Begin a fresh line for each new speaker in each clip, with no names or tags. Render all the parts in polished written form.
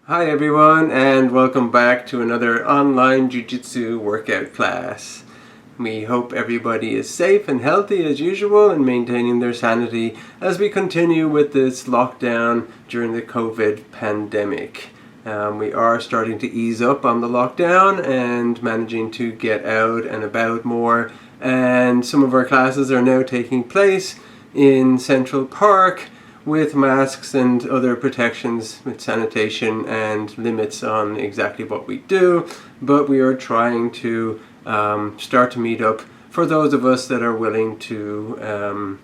Hi everyone, and welcome back to another online Jujitsu workout class. We hope everybody is safe and healthy as usual and maintaining their sanity as we continue with this lockdown during the COVID pandemic. We are starting to ease up on the lockdown and managing to get out and about more, and some of our classes are now taking place in Central Park with masks and other protections with sanitation and limits on exactly what we do, but we are trying to start to meet up for those of us that are willing to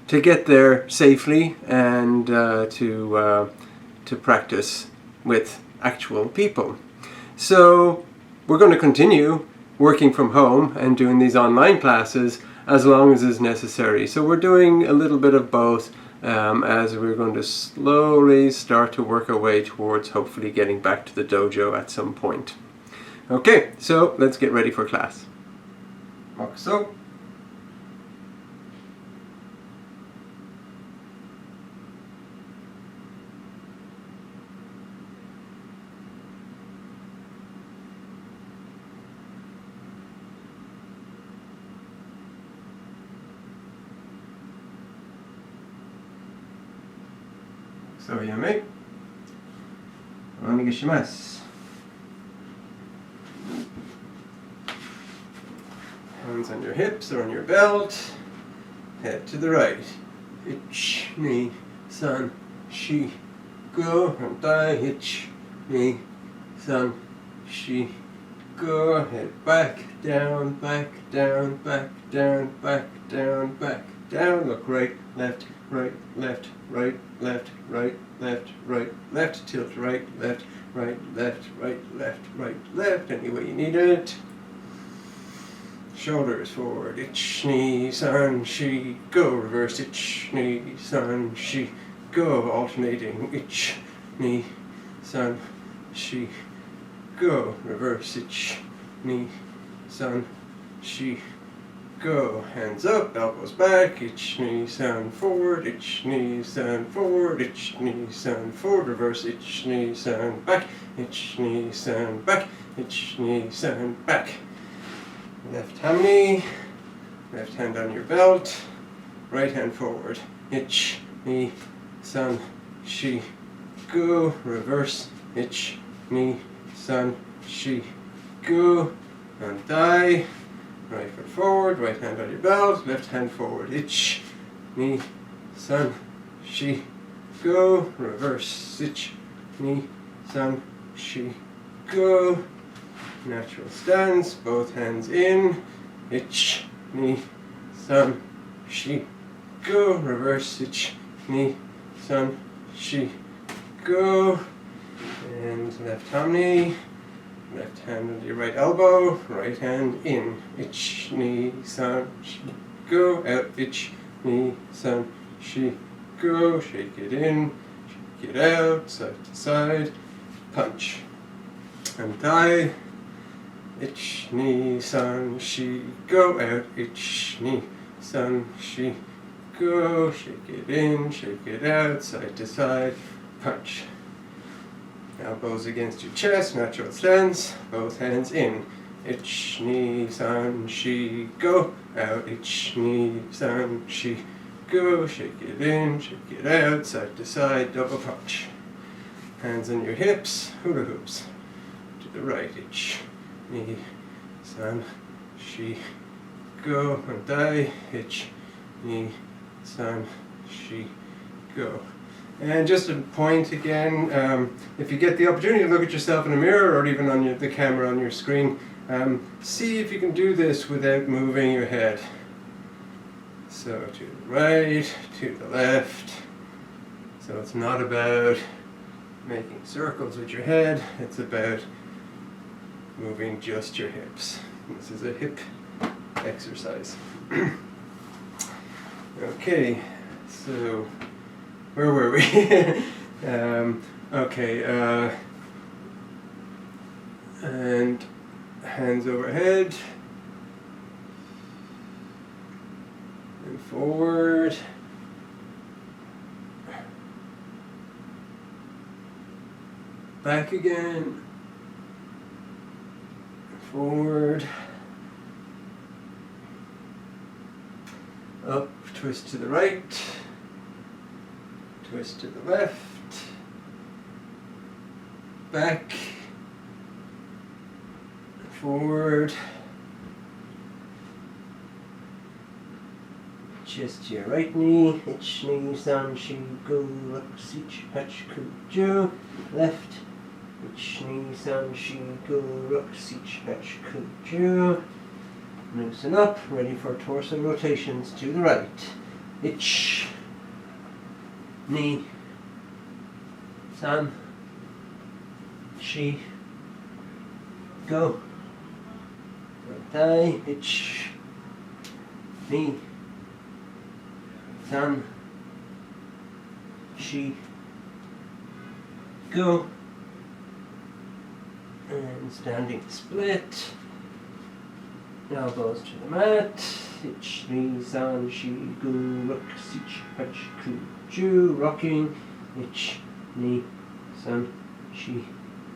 get there safely and to practice with actual people. So we're going to continue working from home and doing these online classes as long as is necessary. So we're doing a little bit of both as we're going to slowly start to work our way towards hopefully getting back to the dojo at some point. Okay, so let's get ready for class. So. So yame. Onegaishimasu. Hands on your hips or on your belt. Head to the right. Ich, ni, san, shi, go. And dai, ich, ni, san, shi, go. Head back, down, back, down, back, down, back, down, back, down. Look right, left, right, left, right, left, right, left, right, left, tilt right, left, right, left, right, left, right, left, any way you need it. Shoulders forward, ich, ni, san, shi, go, reverse, ich, ni, san, shi, go, alternating, ich, ni, san, shi, go, reverse, ich, ni, san, shi, go. Hands up, elbows back, ich, knee, sound forward, ich, knee, sound forward, ich, knee, sound forward, reverse, ich, knee, sound back, ich, knee, sound back, ich, knee, sound back. Left hand knee, left hand on your belt, right hand forward, ich, knee, sound, shi, go, reverse, ich, knee, sound, shi, go, and die. Right foot forward, right hand on your belt, left hand forward, ich, ni, san, shi, go, reverse, ich, ni, san, shi, go. Natural stance, both hands in, ich, ni, san, shi, go, reverse, ich, ni, san, shi, go. And left hand knee. Left hand on your right elbow, right hand in, ich, ni, san, shi, go, out, ich, ni, san, shi, go, shake it in, shake it out, side to side, punch, and tie, ich, ni, san, shi, go, out, ich, ni, san, shi, go, shake it in, shake it out, side to side, punch. Elbows against your chest, natural stance, both hands in, ich, ni, san, shi, go, out, ich, ni, san, shi, go, shake it in, shake it out, side to side, double punch. Hands on your hips, hula hoops, to the right, ich, ni, san, shi, go, and die, ich, ni, san, shi, go. And just a point again, if you get the opportunity to look at yourself in a mirror or even on the camera on your screen, see if you can do this without moving your head. So to the right, to the left. So it's not about making circles with your head, it's about moving just your hips. This is a hip exercise. Okay, so where were we? Okay, and hands overhead, and forward, Back again. Forward. Up, twist to the right. Twist to the left. Back. Forward. Chest to your right knee. Ich knee san shi go ruk sich hach ku ju. Left. Ich knee san shi go ruk sich hach ku ju. Loosen up, ready for torso rotations to the right. Ich knee san shi go. Right thigh. Ich knee san shi go. And standing split. Elbows to the mat. Ich knee san shi go ruk sich hach ku ju. Rocking. Ich knee san shi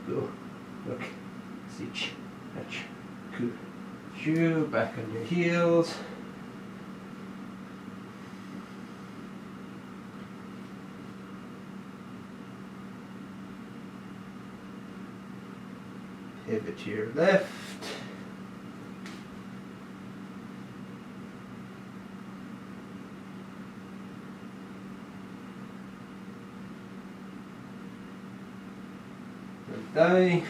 go ruk sich hach ku ju. Back on your heels. Pivot to your left. Right thigh.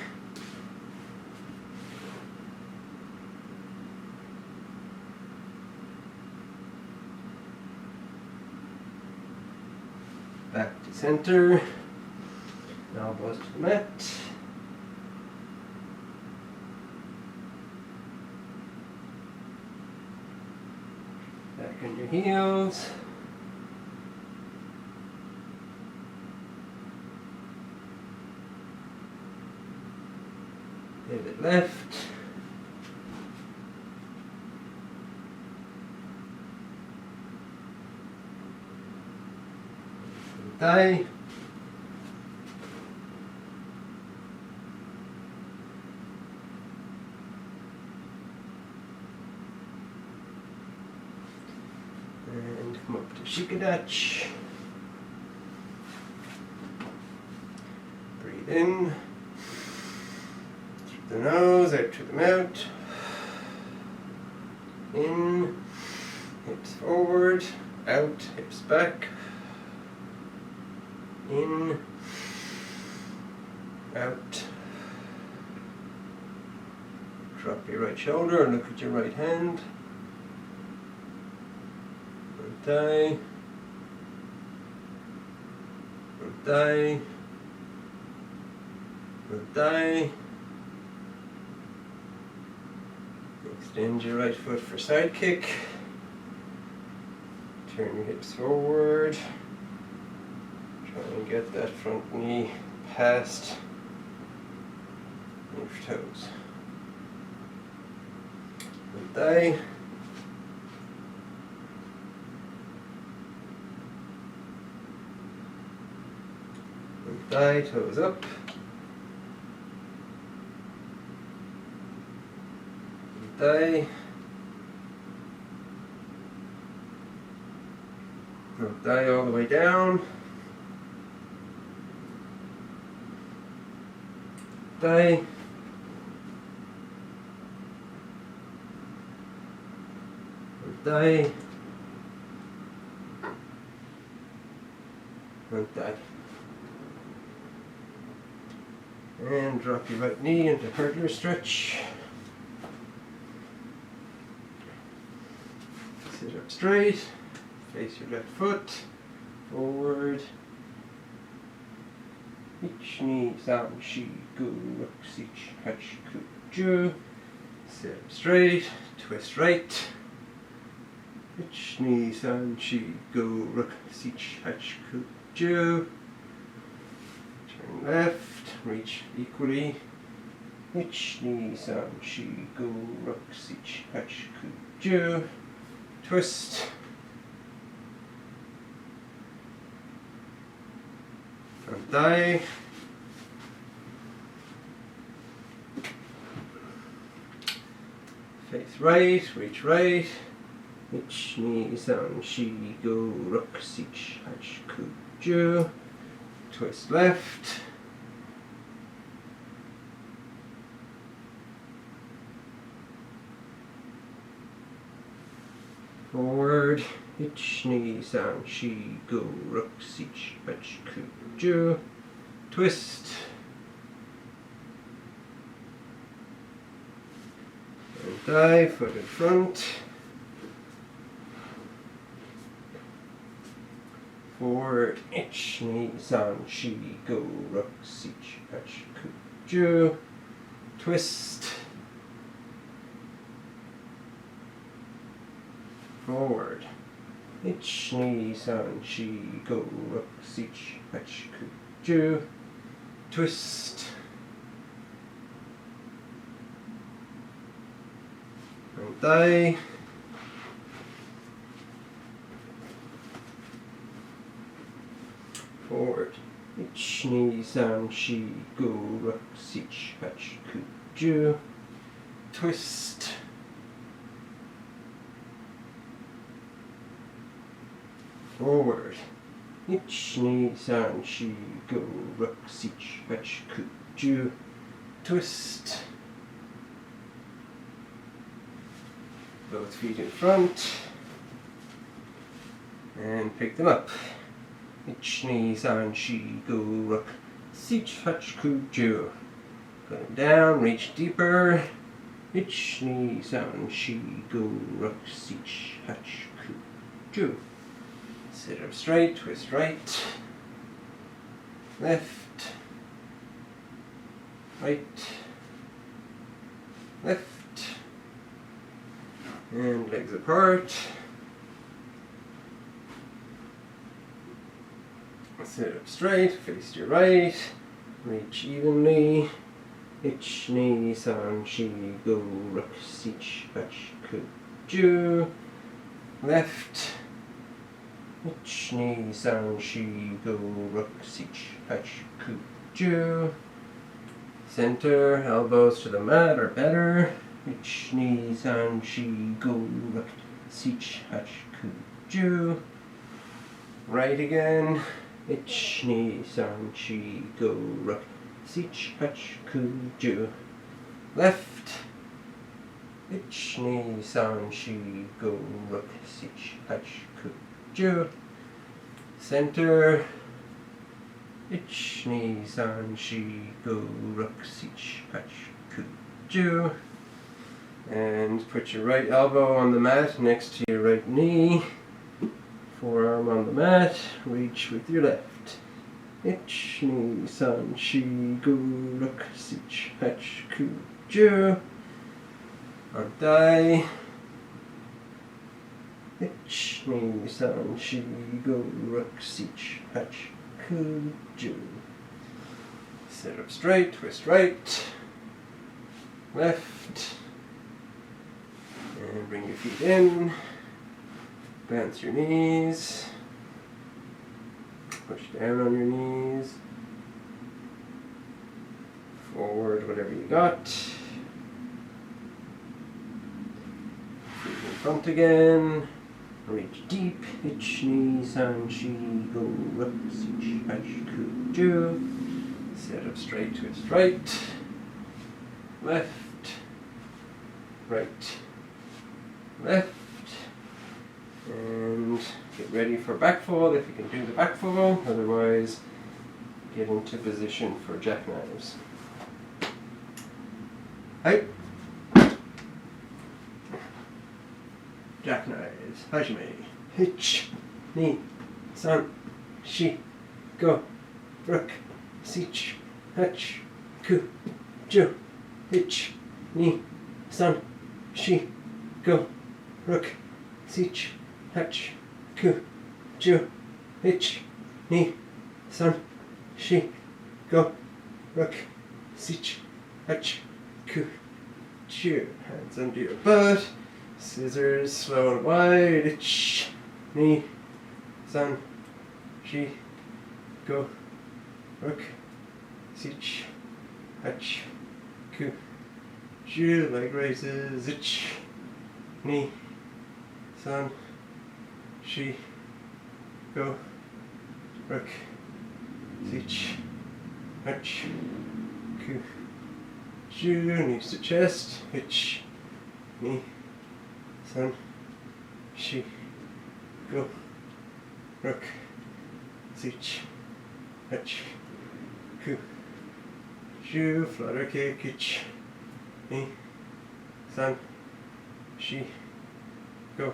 Back to center. Elbows to the mat. Back on your heels. Pivot left. Thigh. And come up to Shikadach. Breathe in. Through the nose, out to the mouth. In. Hips forward. Out. Hips back. In. Out. Drop your right shoulder and look at your right hand. Right thigh. Right thigh. Right thigh. Extend your right foot for side kick. Turn your hips forward. Try and get that front knee past your toes. Right thigh. Right thigh, toes up. Right thigh. Right thigh all the way down. Thigh. Right thigh. Right thigh. And drop your right knee into hurdler stretch. Sit up straight. Face your left foot. Forward. Ich knee san shi go ruk sich hach ku ju. Sit up straight. Twist right. Ich knee san shi go ruk sich hach ku ju. Turn left. Reach equally. Ich knee san shi go ruk sich hach ku ju. Twist. Front thigh. Face right, reach right. Ich, ni, san, shi, go, ruk, sich, hach, ku, ju. Twist left. Forward. Ich, ni, san, shi, go, ruk, sich, hach, ku, ju. Twist. And dive, foot in front. Forward, ich, ni, san, shi, go, ruk, sich, hach, ku, ju. Twist. Forward, ich, ni, san, shi, go, ruk, sich, hach, ku, ju. Twist. And die. Forward, ich, ni, san, shi, go, ruk, sich, hach, ku, ju. Twist. Forward, ich, ni, san, shi, go, ruk, sich, hach, ku, ju. Twist. Both feet in front. And pick them up. Ich, ni, san, shi, go, ruk, sich, hach, ku, ju. Put them down, reach deeper. Ich, ni, san, shi, go, ruk, sich, hach, ku, ju. Sit up straight, twist right, left, right, left, and legs apart. Sit up straight, face to your right, reach evenly. Ich, ni, san, shi, go, ruk, sich, hach, ku, ju. Left. Ich, ni, san, shi, go, ruk, sich, hach, ku, ju. Center, elbows to the mat or better. Ich, ni, san, shi, go, ruk, sich, hach, ku, ju. Right again. Ich, ni, san, shi, go, ruk, sich, hach, ku, ju. Left. Ich, ni, san, shi, go, ruk, sich, hach, ku, ju. Center. Ich, ni, san, shi, go, ruk, sich, hach, ku, ju. And put your right elbow on the mat next to your right knee. Forearm on the mat. Reach with your left. Ich, ni, san, shi, go, ruk, sich, hach, ku, ju. Or die. Ich, ni, san, shi, go, ruk, sich, hach, ku, ju. Sit up straight, twist right, left, and bring your feet in. Bounce your knees. Push down on your knees. Forward, whatever you got. Feet in front again. Reach deep. Ich, ni, san, shi, go, ruk, sich, hach, ku, ju. Sit up straight, twist right, left, right, left. And get ready for back fold if you can do the back fold. Otherwise, get into position for jackknives. Hey. Jackknives. Hajime. Ich, ni, san, shi, go, ruk, sich, hach, ku, ju. Ich, ni, san, shi, go, ruk, sich, hach, ku, ju. Ich, ni, san, shi, go, ruk, sich, hach, ku, ju. Hands under your butt. Scissors, slow and wide. Ich, ni, san, shi, go, ruk, sich, hach, ku, ju. Leg raises. Ich, Ni, san, shi, go, ruk, sich, hutch, ku, ju, knees to chest, hitch, ni, san, shi, go, ruk, sich, hutch, ku, ju, flutter kick, hitch, ni, san, shi, go,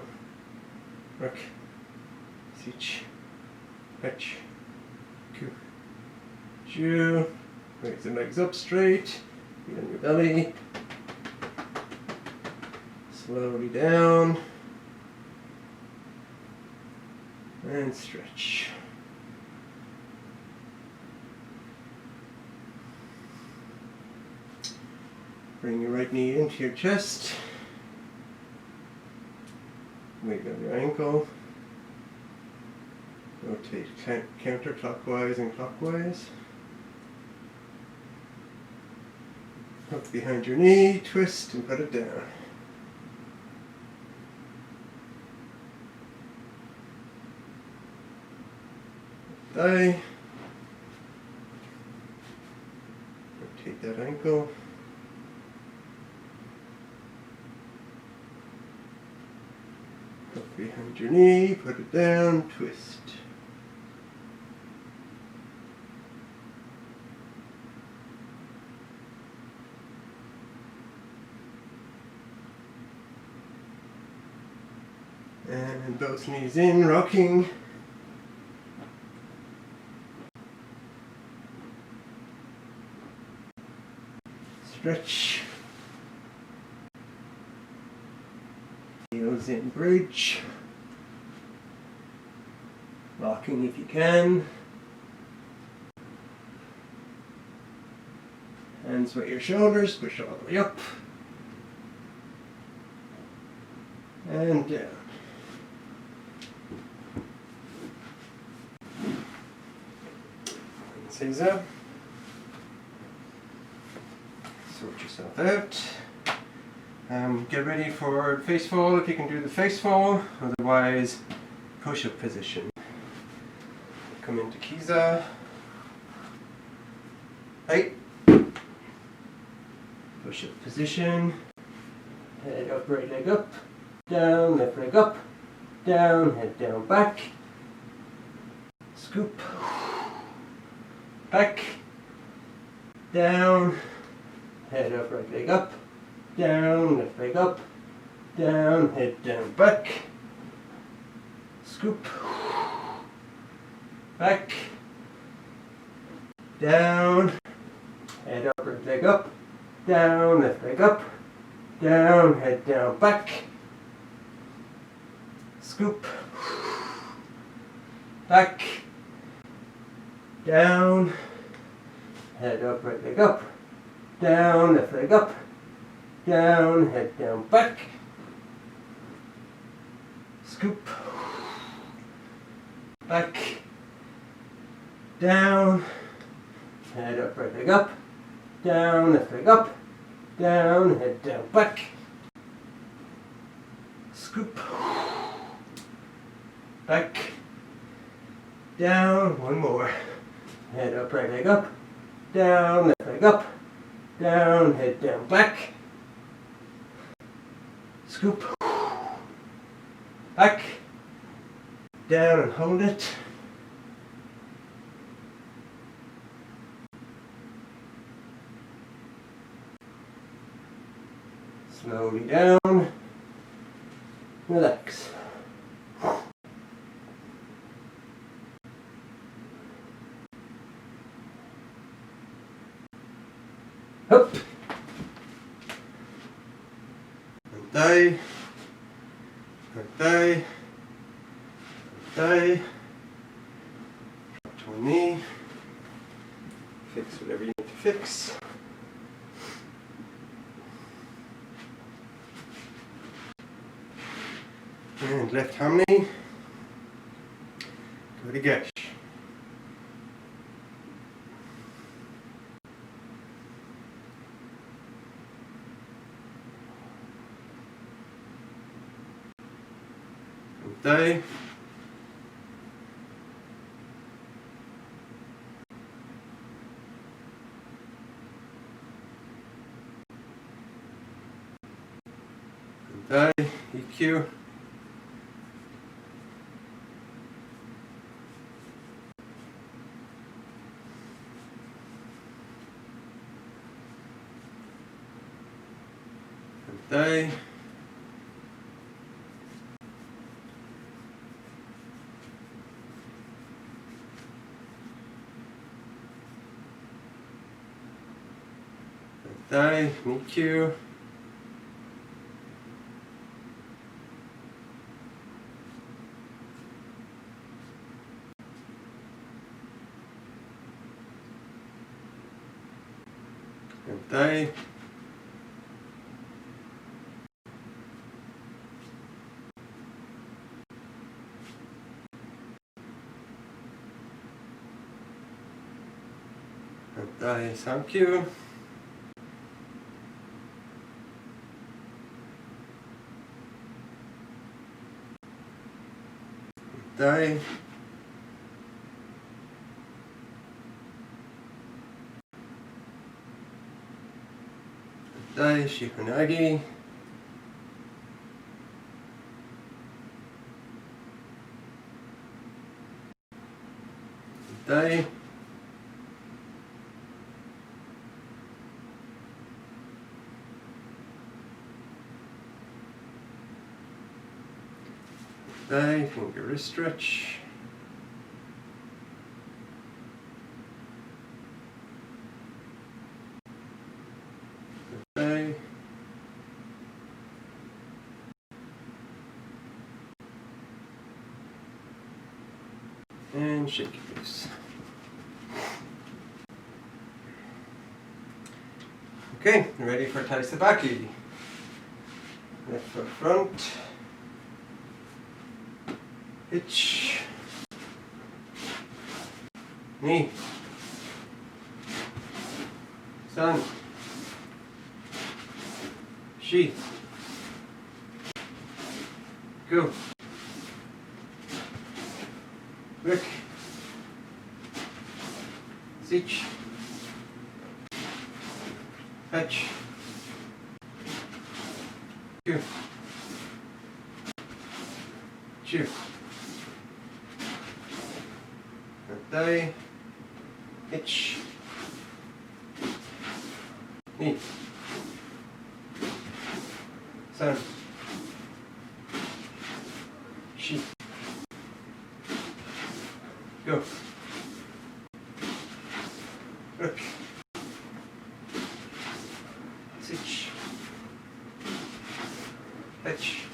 ruk, sich, hutch, ku, ju. Raise the legs up straight, feet on your belly, slowly down, and stretch. Bring your right knee into your chest, wiggle your ankle, rotate counterclockwise and clockwise. Hook behind your knee, twist and put it down. Thigh. Rotate that ankle. Hook behind your knee, put it down, twist. And both knees in, rocking. Stretch. Heels in, bridge. Rocking if you can. Hands by your shoulders, push all the way up. And down. Eizan. Sort yourself out. Get ready for face fall if you can do the face fall, otherwise push-up position. Come into Kiza. Hey. Push-up position. Head up, right leg up. Down, left leg up. Down, head down, back. Scoop. Back, down, head up, right leg up, down, left leg up, down, head down, back, scoop, back, down, head up, right leg up, down, left leg up, down, head down, back, scoop, back, down, head up, right leg up, down, left leg up, down, head down, back, scoop, back, down, head up, right leg up, down, left leg up, down, head down, back, scoop, back, down, one more. Head up, right leg up, down, left leg up, down, head down, back, scoop, back, down and hold it, slowly down, relax. Up. And thigh. And thigh. And thigh. Drop to one knee. Fix whatever you need to fix. And left ham knee. Go to gash. die, die, EQ, die, die, EQ, die, die, thank you, die, die, Shikanagi, die, die, finger wrist stretch, die, and shake it loose. Okay, ready for Tai Sabaki. Left foot front, hitch, knee, sun, shi, go, look, sich, hatch, two, two, die, hitch, knee, sun, shi, go, look, sich, hatch,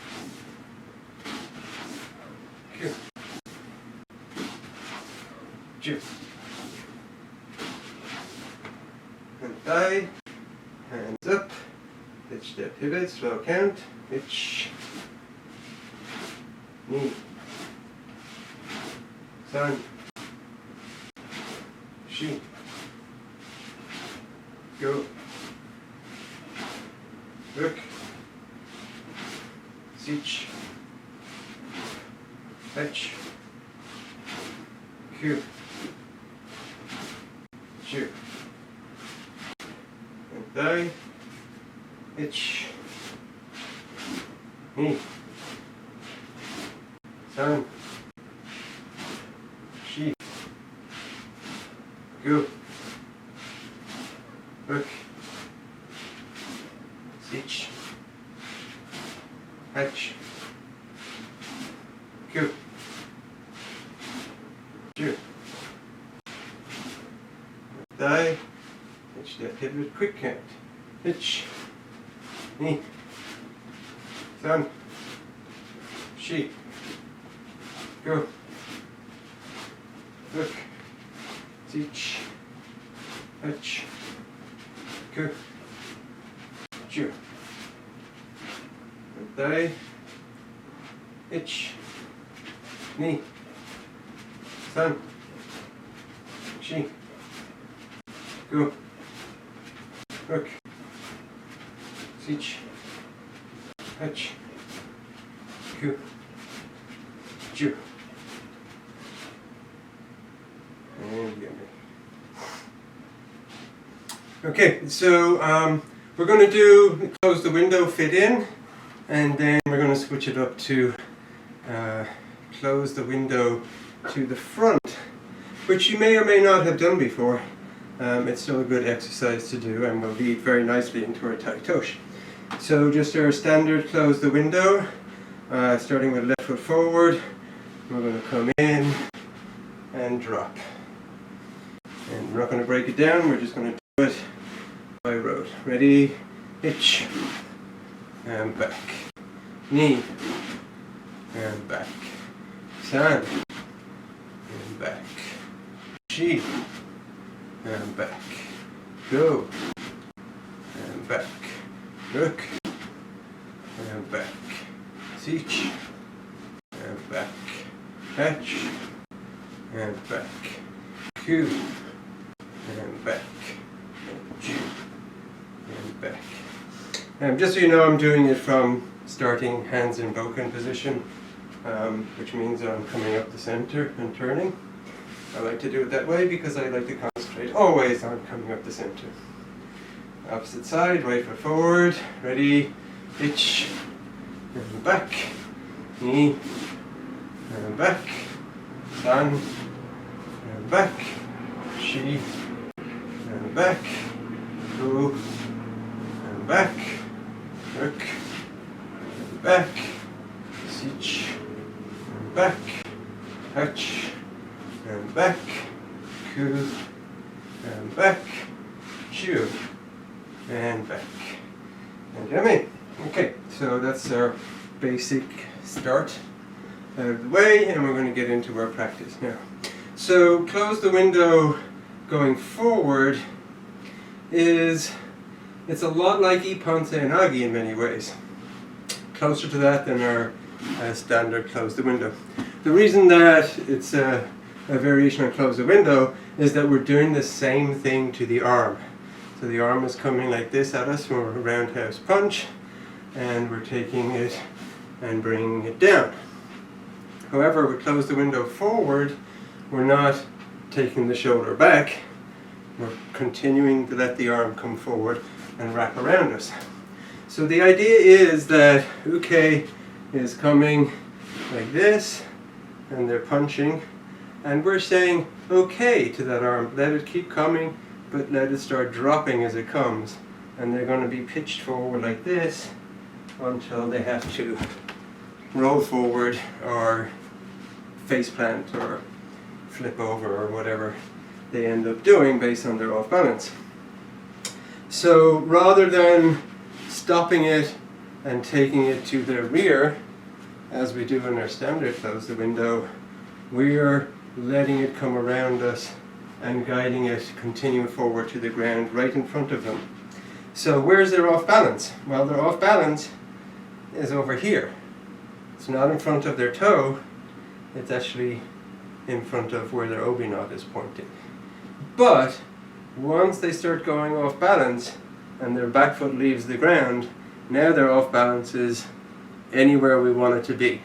two, two, and die, hands up, hitch the pivot, slow count, hitch, knee, sun, shi, go, look, sich, hatch, Q, Q, and die, hitch, knee, sun, shi, go, look, sich, hatch, Q, Q, die, hitch that pivot, quick count, hitch, knee, sun, shi, go, look, sich, hatch, Q, Q, die, hitch, knee, sun, shi, go, look, sich, hatch, Q, Ju. And gimme. Okay, so we're going to do close the window, fit in, and then we're going to switch it up to close the window to the front, which you may or may not have done before. It's still a good exercise to do and will lead very nicely into our tai tosh. So just our standard close the window, starting with left foot forward. We're going to come in and drop. And we're not going to break it down, we're just going to do it by rote. Ready, hitch, and back. Knee, and back. San, and back. Shi, and back. Go, and back. Look, and back. Sich, and back. Hatch, and back. Q, and back. Ju, and back. Just so you know, I'm doing it from starting hands in boken position, which means I'm coming up the center and turning. I like to do it that way because I like to concentrate always on coming up the center. Opposite side, right foot forward, ready, hitch, and back, knee, and back, san, and back, shi, and back, go, and back, look, and back, sich, and back, hatch, and back, ku, and back, chew, and back. And yummy. Okay, so that's our basic start out of the way, and we're going to get into our practice now. So close the window going forward it's a lot like Ipanse and Agi in many ways. Closer to that than our standard close the window. The reason that it's a variation on close the window is that we're doing the same thing to the arm. So the arm is coming like this at us from a roundhouse punch, and we're taking it and bringing it down. However, we close the window forward, we're not taking the shoulder back, we're continuing to let the arm come forward and wrap around us. So the idea is that Uke is coming like this, and they're punching, and we're saying okay to that arm, let it keep coming, but let it start dropping as it comes. And they're going to be pitched forward like this until they have to roll forward or face plant or flip over or whatever they end up doing based on their off balance. So rather than stopping it and taking it to their rear, as we do in our standard close the window, we're letting it come around us and guiding it, continuing forward to the ground right in front of them. So where's their off balance? Well, their off balance is over here. It's not in front of their toe, it's actually in front of where their obi knot is pointing. But once they start going off balance and their back foot leaves the ground, now their off balance is anywhere we want it to be.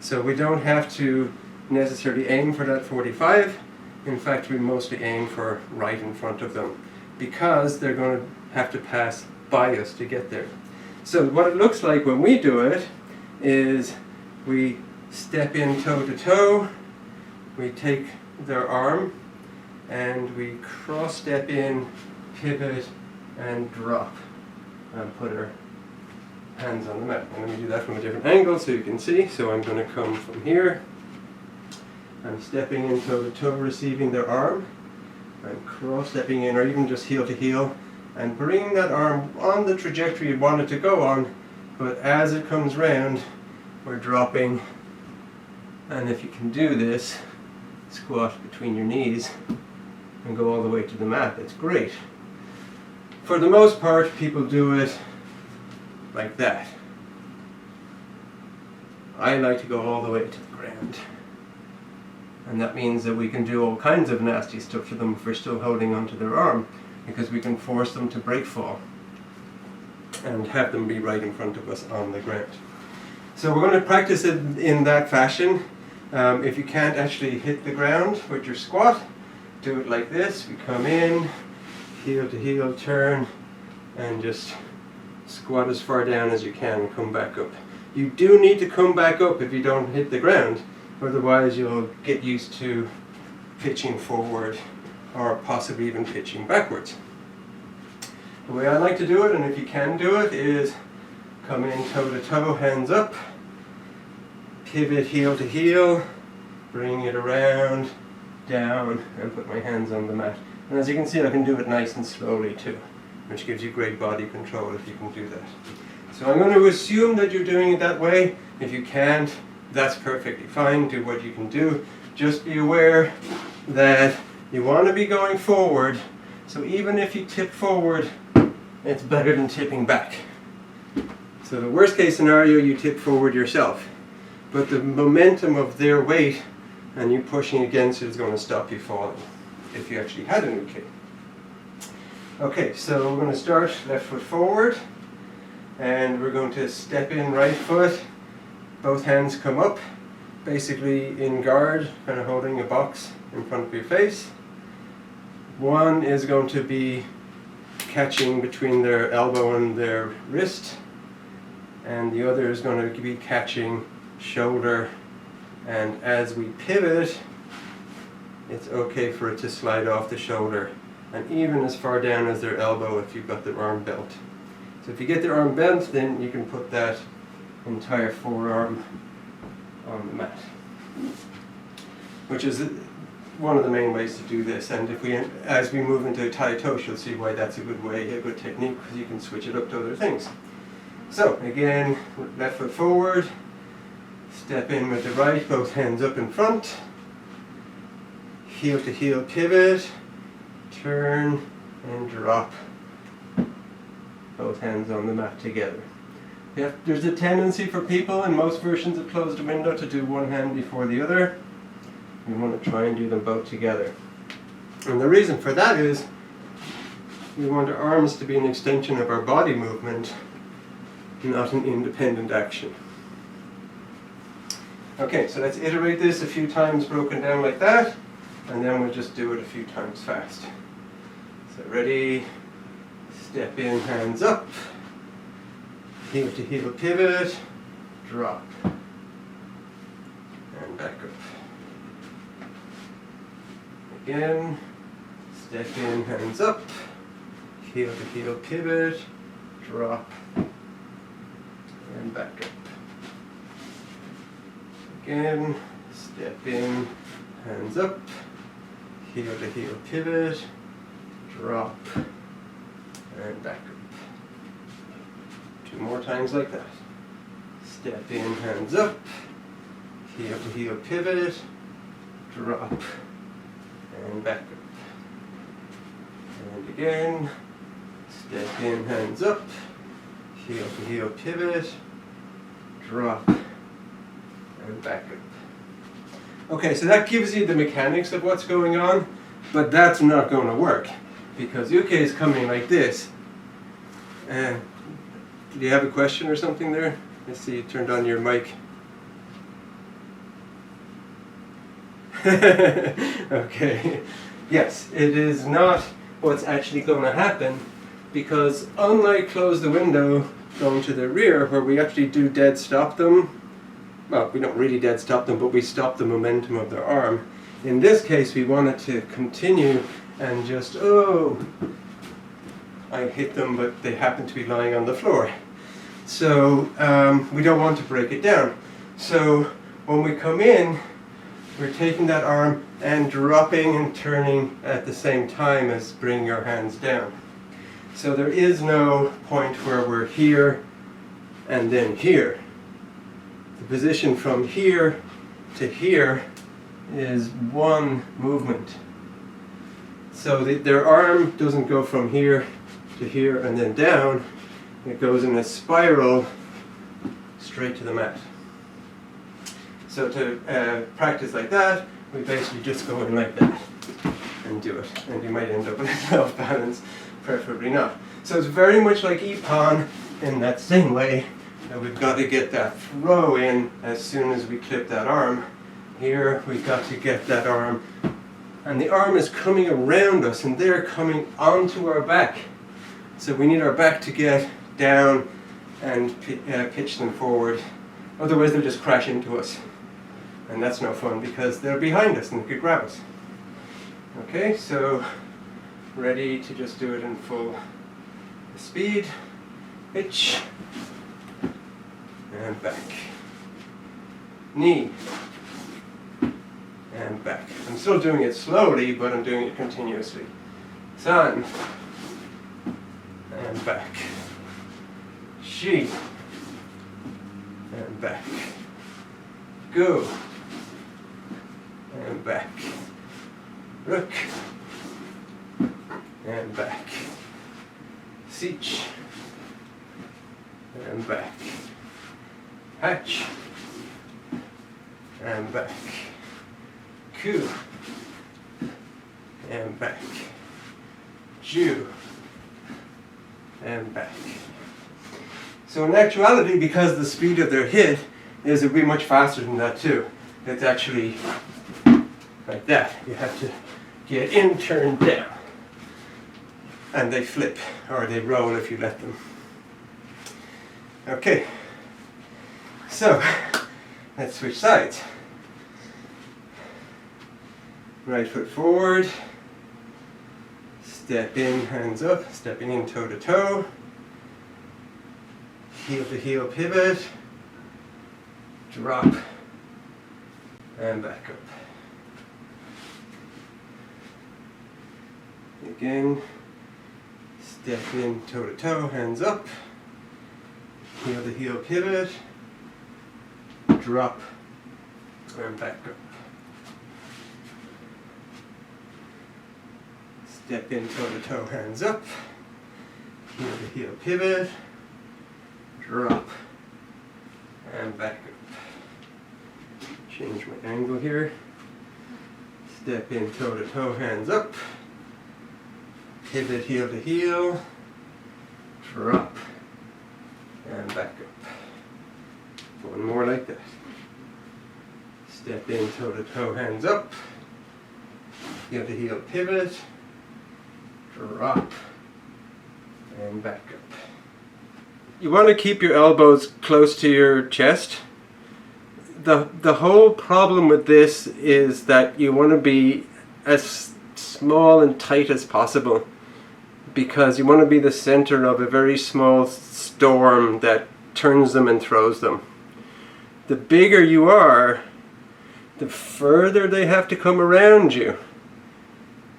So we don't have to necessarily aim for that 45. In fact, we mostly aim for right in front of them because they're going to have to pass by us to get there. So what it looks like when we do it is we step in toe to toe, we take their arm, and we cross step in, pivot, and drop, and put our hands on the mat. And let me do that from a different angle so you can see. So I'm going to come from here. I'm stepping in toe to toe, receiving their arm. I'm cross stepping in, or even just heel to heel, and bringing that arm on the trajectory you want it to go on. But as it comes round, we're dropping. And if you can do this, squat between your knees and go all the way to the mat. That's great. For the most part, people do it like that. I like to go all the way to the ground. And that means that we can do all kinds of nasty stuff to them if we're still holding onto their arm, because we can force them to break fall and have them be right in front of us on the ground. So we're going to practice it in that fashion. If you can't actually hit the ground with your squat, do it like this. We come in, heel to heel turn, and just squat as far down as you can and come back up. You do need to come back up if you don't hit the ground, otherwise you'll get used to pitching forward or possibly even pitching backwards. The way I like to do it, and if you can do it, is come in toe to toe, hands up, pivot heel to heel, bring it around, down, and put my hands on the mat. And as you can see, I can do it nice and slowly too, which gives you great body control if you can do that. So I'm going to assume that you're doing it that way. If you can't, that's perfectly fine. Do what you can do. Just be aware that you want to be going forward. So even if you tip forward, it's better than tipping back. So the worst case scenario, you tip forward yourself. But the momentum of their weight and you pushing against it is going to stop you falling, if you actually had a new kick. Okay, so we're going to start left foot forward, and we're going to step in right foot, both hands come up, basically in guard, kind of holding a box in front of your face. One is going to be catching between their elbow and their wrist, and the other is going to be catching shoulder, and as we pivot, it's okay for it to slide off the shoulder, and even as far down as their elbow if you've got their arm bent. So if you get their arm bent, then you can put that entire forearm on the mat, which is one of the main ways to do this. And if we, as we move into Tai Tosh, you'll see why that's a good way, a good technique, because you can switch it up to other things. So again, left foot forward, step in with the right, both hands up in front, heel to heel pivot, turn and drop, both hands on the mat together. There's a tendency for people in most versions of closed window to do one hand before the other. We want to try and do them both together. And the reason for that is we want our arms to be an extension of our body movement, not an independent action. Okay, so let's iterate this a few times broken down like that, and then we'll just do it a few times fast. So ready, step in, hands up, heel to heel pivot, drop, and back up. Again, step in, hands up, heel to heel pivot, drop, and back up. Again, step in, hands up, heel to heel pivot, drop, and back up. Two more times like that. Step in, hands up, heel to heel pivot, drop, and back up. And again, step in, hands up, heel to heel pivot, drop, and back up. Okay, so that gives you the mechanics of what's going on, but that's not going to work because Uke is coming like this. Do you have a question or something there? I see you turned on your mic. Okay. Yes, it is not what's actually going to happen, because unlike close the window going to the rear where we actually do dead stop them, well, we don't really dead stop them, but we stop the momentum of their arm. In this case, we want it to continue and just, oh, I hit them, but they happen to be lying on the floor. So we don't want to break it down. So when we come in, we're taking that arm and dropping and turning at the same time as bringing our hands down. So there is no point where we're here and then here. The position from here to here is one movement. So their arm doesn't go from here to here and then down. It goes in a spiral straight to the mat. So to practice like that, we basically just go in like that and do it. And you might end up with a off balance, preferably not. So it's very much like Ippon in that same way. That we've got to get that throw in as soon as we clip that arm, Here we've got to get that arm, and the arm is coming around us and they're coming onto our back. So we need our back to get down and pitch them forward. Otherwise they'll just crash into us. And that's no fun because they're behind us and they could grab us. Okay, so ready to just do it in full speed. Pitch. And back. Knee. And back. I'm still doing it slowly, but I'm doing it continuously. San. And back. Shi. And back. Go. And back. Rook. And back. Sich. And back. Hatch. And back. Ku. And back. Ju. And back. So in actuality, because the speed of their hit is a bit much faster than that too. It's actually like that. You have to get in, turn down. And they flip, or they roll if you let them. Okay. So, let's switch sides. Right foot forward. Step in, hands up. Stepping in toe to toe. Heel to heel pivot. Drop. And back up. Again. Step in toe to toe, hands up. Heel to heel pivot. Drop. And back up. Step in toe to toe, hands up. Heel to heel pivot. Drop. And back up. Change my angle here. Step in toe to toe, hands up. Pivot heel to heel. Drop. And back up. One more like that. Step in toe to toe, hands up. Heel to heel pivot. Drop. And back up. You want to keep your elbows close to your chest. The whole problem with this is that you want to be as small and tight as possible, because you want to be the center of a very small storm that turns them and throws them. The bigger you are, the further they have to come around you,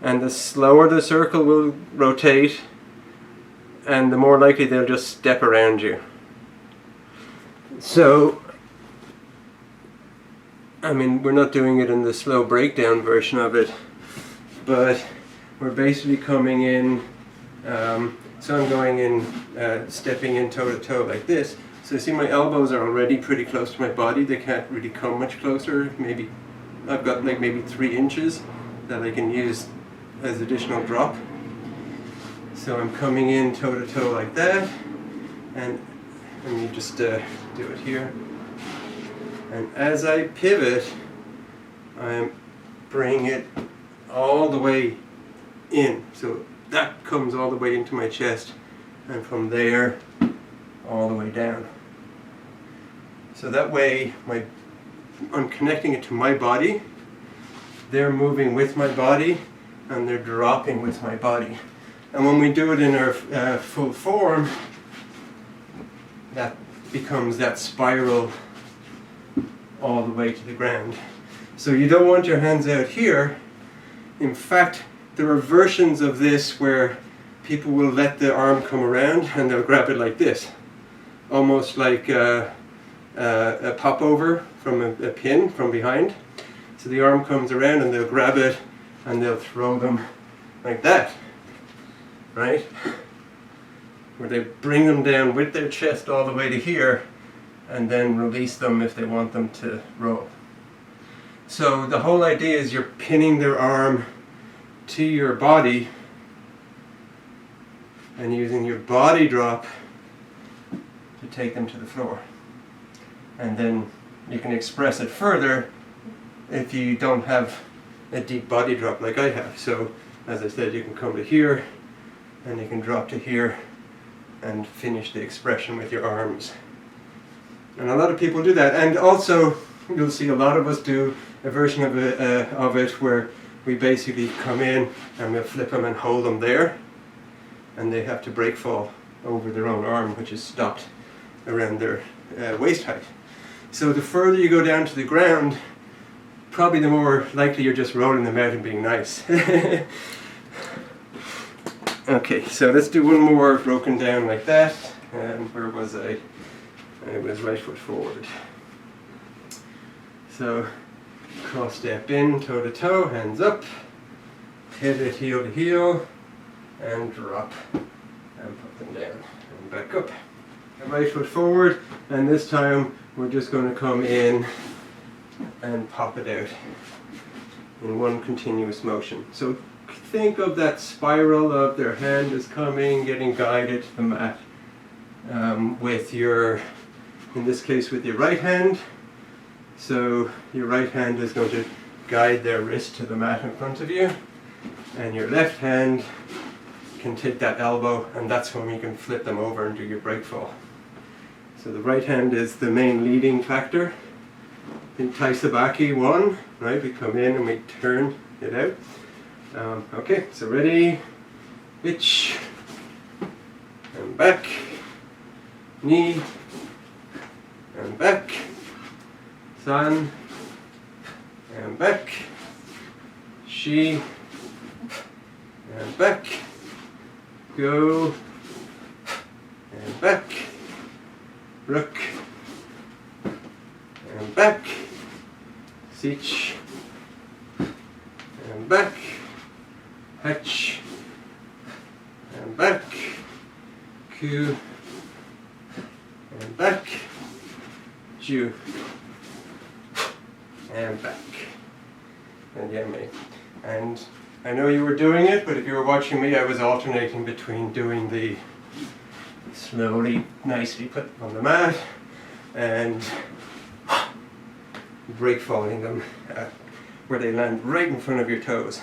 and the slower the circle will rotate, and the more likely they'll just step around you. So, I mean, we're not doing it in the slow breakdown version of it, but we're basically coming in, so I'm going in, stepping in toe to toe like this. So you see my elbows are already pretty close to my body. They can't really come much closer. Maybe I've got like maybe 3 inches that I can use as additional drop. So I'm coming in toe to toe like that, and let me just do it here. And as I pivot, I'm bringing it all the way in. So that comes all the way into my chest, and from there all the way down. So that way I'm connecting it to my body, they're moving with my body, and they're dropping with my body. And when we do it in our full form, that becomes that spiral all the way to the ground. So you don't want your hands out here. In fact, there are versions of this where people will let the arm come around and they'll grab it like this, almost like a popover from a pin from behind. So the arm comes around and they'll grab it and they'll throw them like that, right? Where they bring them down with their chest all the way to here and then release them if they want them to roll. So the whole idea is you're pinning their arm to your body and using your body drop to take them to the floor. And then you can express it further if you don't have a deep body drop like I have. So as I said, you can come to here and you can drop to here and finish the expression with your arms. And a lot of people do that. And also you'll see a lot of us do a version of it where we basically come in and we'll flip them and hold them there, and they have to break fall over their own arm, which is stopped around their waist height. So the further you go down to the ground, probably the more likely you're just rolling them out and being nice. Okay, so let's do one more broken down like that. Where was I? I was right foot forward. So cross step in, toe to toe, hands up, pivot heel to heel, and drop, and put them down, and back up. And right foot forward, and this time we're just going to come in and pop it out in one continuous motion. So think of that spiral of their hand is coming, getting guided to the mat with your, in this case with your right hand. So your right hand is going to guide their wrist to the mat in front of you, and your left hand can take that elbow, and that's when you can flip them over and do your break fall. So the right hand is the main leading factor. In Tai Sabaki 1, right, we come in and we turn it out. Okay, so ready, itch, and back, knee, and back, san, and back, shi, and back, go, and back, rook, and back, sich, and back, hatch, and back, ku, and back, ju, and back, and yummy. And I know you were doing it, but if you were watching me, I was alternating between doing the slowly, nicely put them on the mat and break falling them where they land right in front of your toes.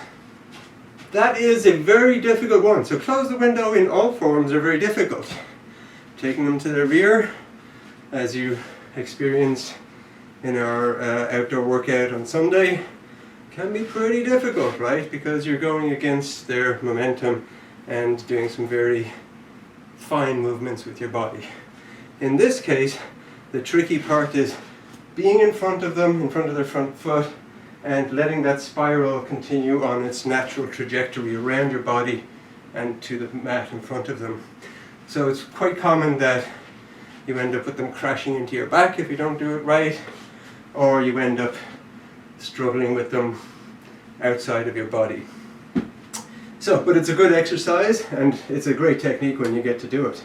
That is a very difficult one. So close the window in all forms are very difficult. Taking them to the rear, as you experienced in our outdoor workout on Sunday, can be pretty difficult, right? Because you're going against their momentum and doing some very fine movements with your body. In this case, the tricky part is being in front of them, in front of their front foot, and letting that spiral continue on its natural trajectory around your body and to the mat in front of them. So it's quite common that you end up with them crashing into your back if you don't do it right, or you end up struggling with them outside of your body. So, but it's a good exercise and it's a great technique when you get to do it.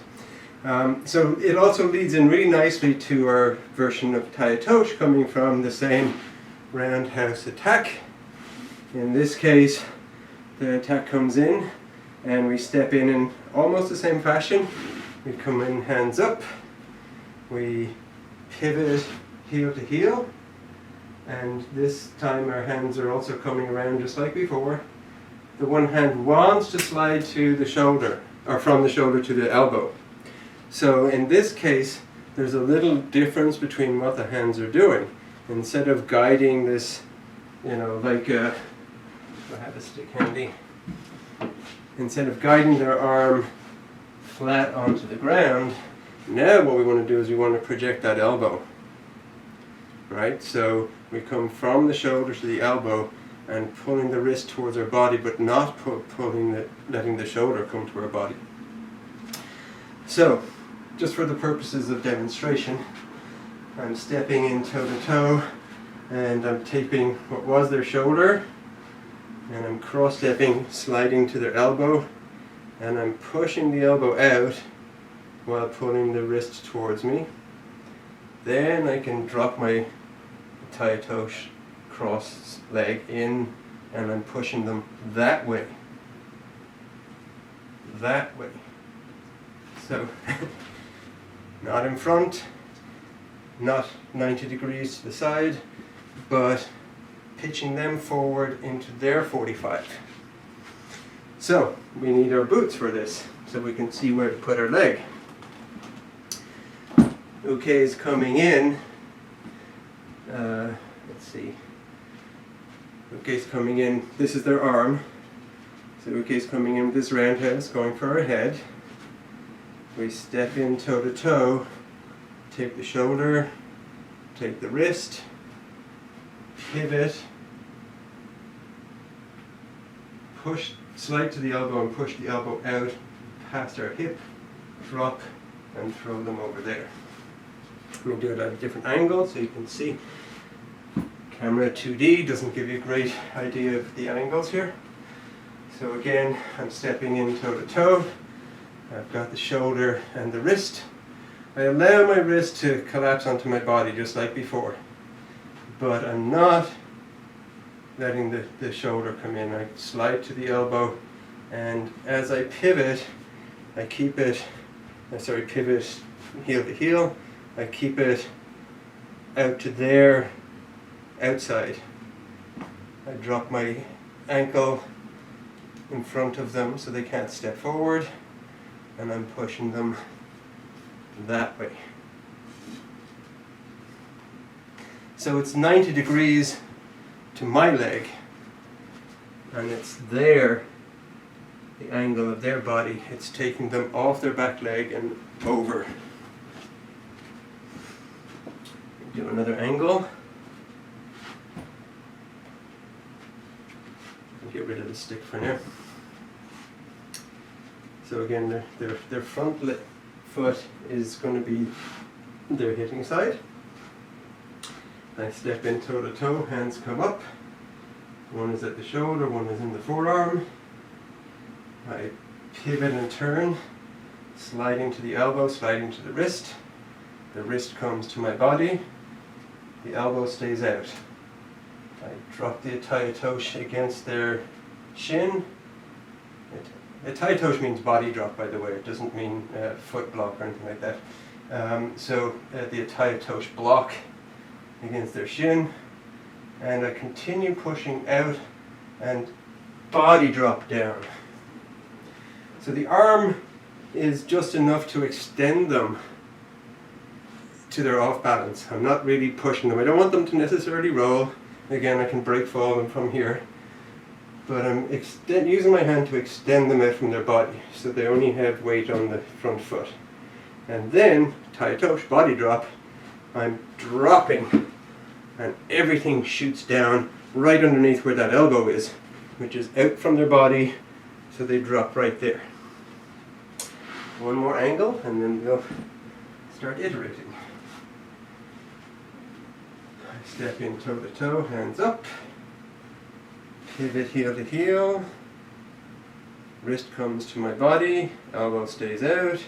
So it also leads in really nicely to our version of Tayatoshi coming from the same roundhouse attack. In this case, the attack comes in and we step in almost the same fashion. We come in hands up, we pivot heel to heel, and this time our hands are also coming around just like before. The one hand wants to slide to the shoulder, or from the shoulder to the elbow. So in this case, there's a little difference between what the hands are doing. Instead of guiding this, you know, like I have a stick handy. Instead of guiding their arm flat onto the ground, now what we want to do is we want to project that elbow. Right? So we come from the shoulder to the elbow and pulling the wrist towards our body, but not letting the shoulder come to our body. So, just for the purposes of demonstration, I'm stepping in toe to toe, and I'm taping what was their shoulder, and I'm cross-stepping, sliding to their elbow, and I'm pushing the elbow out while pulling the wrist towards me. Then I can drop my Tayatoshi cross leg in, and I'm pushing them that way. That way. So, not in front, not 90 degrees to the side, but pitching them forward into their 45. So we need our boots for this, so we can see where to put our leg. Uke is coming in. Let's see. Uke is coming in. This is their arm. So Uke is coming in with this roundhouse, going for our head. We step in toe to toe, take the shoulder, take the wrist, pivot, push, slide to the elbow and push the elbow out past our hip, drop and throw them over there. We do it at a different angle so you can see. Camera 2D doesn't give you a great idea of the angles here. So again, I'm stepping in toe to toe. I've got the shoulder and the wrist. I allow my wrist to collapse onto my body just like before, but I'm not letting the shoulder come in. I slide to the elbow, and as I pivot, I keep it, pivot heel to heel, I keep it out to their outside. I drop my ankle in front of them so they can't step forward, and I'm pushing them that way. So it's 90 degrees to my leg, and it's there, the angle of their body, it's taking them off their back leg and over. Do another angle. Get rid of the stick for now. So again, their front foot is going to be their hitting side. I step in toe to toe, hands come up. One is at the shoulder, one is in the forearm. I pivot and turn, sliding to the elbow, sliding to the wrist. The wrist comes to my body. The elbow stays out. I drop the aerobic against their shin. Aerobic means body drop, by the way. It doesn't mean foot block or anything like that. So the aerobic block against their shin, and I continue pushing out and body drop down. So the arm is just enough to extend them to their off balance. I'm not really pushing them. I don't want them to necessarily roll. Again, I can break fall them from here, but I'm using my hand to extend them out from their body so they only have weight on the front foot. And then, aerobic body drop, I'm dropping and everything shoots down right underneath where that elbow is, which is out from their body, so they drop right there. One more angle and then we'll start iterating. I step in toe to toe, hands up, pivot heel to heel, wrist comes to my body, elbow stays out,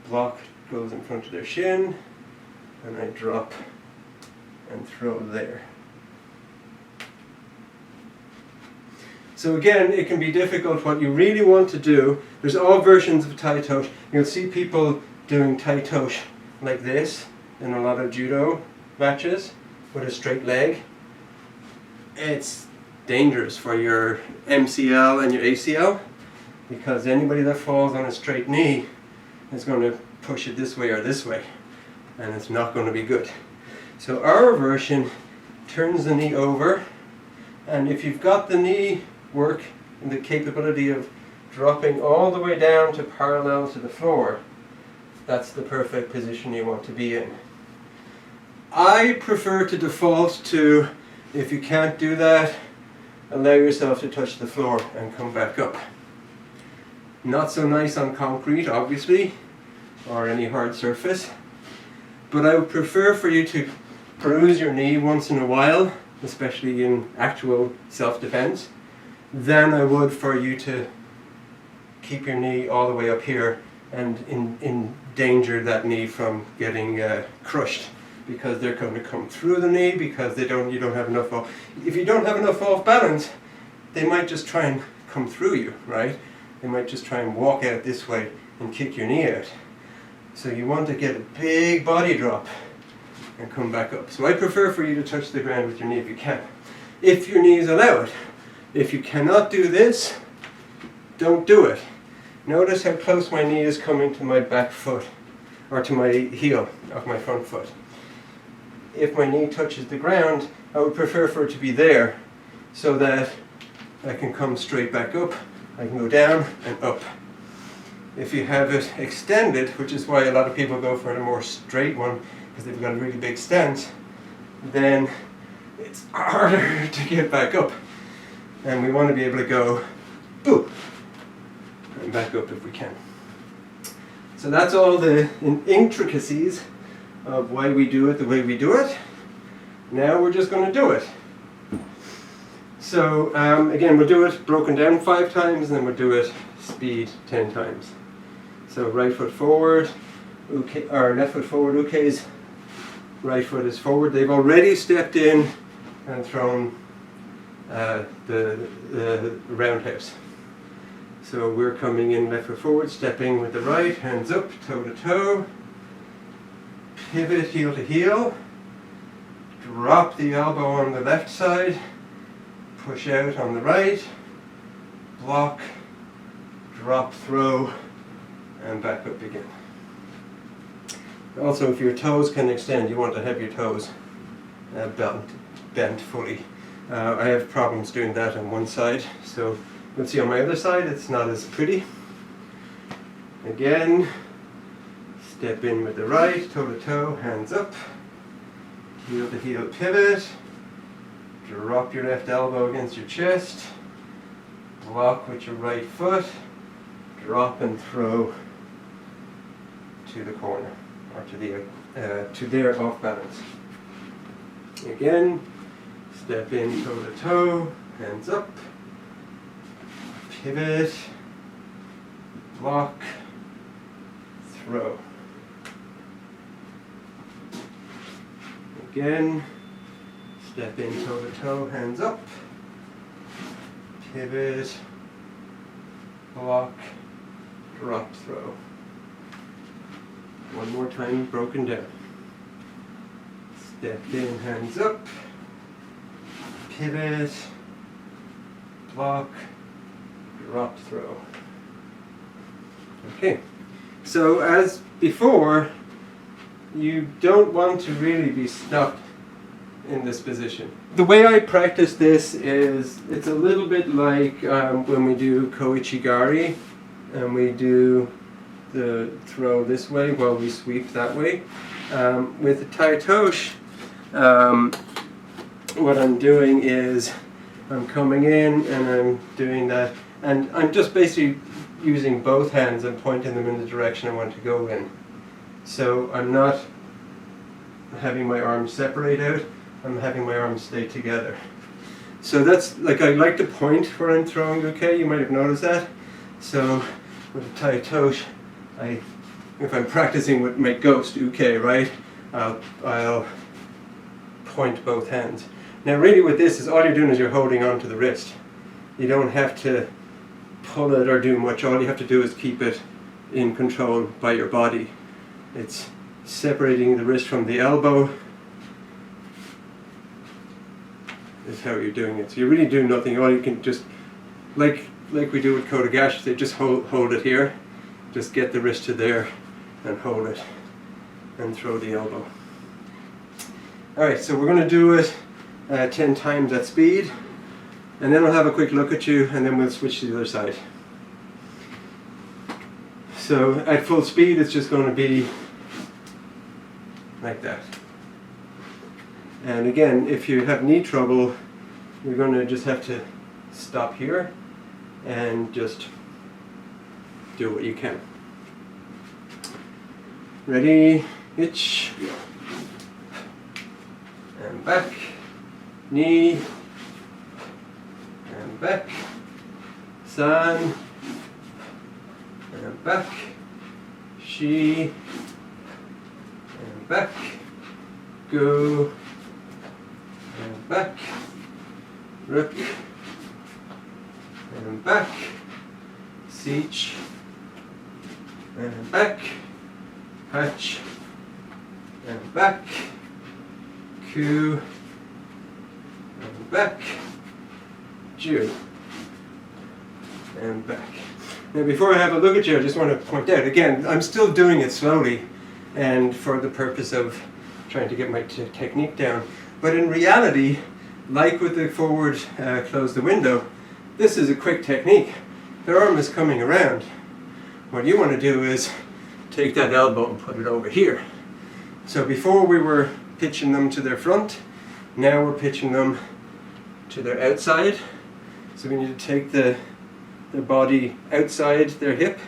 block goes in front of their shin, and I drop and throw there. So again, it can be difficult. What you really want to do, there's all versions of taitosh. You'll see people doing taitosh like this in a lot of judo matches with a straight leg. It's dangerous for your MCL and your ACL, because anybody that falls on a straight knee is going to push it this way or this way, and it's not going to be good. So our version turns the knee over, and if you've got the knee work and the capability of dropping all the way down to parallel to the floor, that's the perfect position you want to be in. I prefer to default to, if you can't do that, allow yourself to touch the floor and come back up. Not so nice on concrete, obviously, or any hard surface, but I would prefer for you to bruise your knee once in a while, especially in actual self-defense, than I would for you to keep your knee all the way up here and endanger that knee from getting crushed, because they're going to come through the knee because you don't have enough off. If you don't have enough off balance, they might just try and come through you, right? They might just try and walk out this way and kick your knee out. So you want to get a big body drop and come back up. So I prefer for you to touch the ground with your knee if you can. If your knees allow it. If you cannot do this, don't do it. Notice how close my knee is coming to my back foot, or to my heel of my front foot. If my knee touches the ground, I would prefer for it to be there, so that I can come straight back up, I can go down and up. If you have it extended, which is why a lot of people go for a more straight one, because they've got a really big stance, then it's harder to get back up. And we want to be able to go, boom, and back up if we can. So that's all the intricacies of why we do it the way we do it. Now we're just going to do it. So again, we'll do it broken down 5 times, and then we'll do it speed 10 times. So right foot forward, uke, or left foot forward, uke's right foot is forward. They've already stepped in and thrown the roundhouse. So we're coming in left foot forward, stepping with the right, hands up, toe to toe, pivot heel to heel, drop the elbow on the left side, push out on the right, block, drop, throw, and back up again. Also, if your toes can extend, you want to have your toes bent fully. I have problems doing that on one side, so you'll see on my other side it's not as pretty. Again, step in with the right, toe to toe, hands up, heel to heel pivot, drop your left elbow against your chest, block with your right foot, drop and throw to the corner, or to their off balance. Again, step in toe to toe, hands up, pivot, block, throw. Again, step in toe to toe, hands up, pivot, block, drop, throw. One more time, broken down. Step in, hands up, pivot, block, drop, throw. Okay, so as before, you don't want to really be stuck in this position. The way I practice this is, it's a little bit like when we do koichigari and we do the throw this way while we sweep that way. With the taitosh, what I'm doing is I'm coming in and I'm doing that, and I'm just basically using both hands and pointing them in the direction I want to go in. So I'm not having my arms separate out, I'm having my arms stay together. So that's, like, I like to point where I'm throwing, okay, you might have noticed that. So with the taitosh, if I'm practicing with my ghost uke, right, I'll point both hands. Now really with this is all you're doing is you're holding on to the wrist. You don't have to pull it or do much. All you have to do is keep it in control by your body. It's separating the wrist from the elbow is how you're doing it. So you really do nothing. All you can just, like we do with kotegashi, they just hold it here. Just get the wrist to there and hold it and throw the elbow. Alright, so we're going to do it 10 times at speed, and then I'll have a quick look at you and then we'll switch to the other side. So at full speed it's just going to be like that. And again, if you have knee trouble, you're going to just have to stop here and just do what you can. Ready, itch, and back, knee, and back, san, and back, shi, and back, go, and back, rip, and back, seach, and back, hatch, and back, Ku, and back, Ju, and back. Now before I have a look at you, I just want to point out, again, I'm still doing it slowly and for the purpose of trying to get my technique down. But in reality, like with the forward close the window, this is a quick technique. The arm is coming around. What you want to do is take that elbow and put it over here. So before we were pitching them to their front, now we're pitching them to their outside. So we need to take their body outside their hip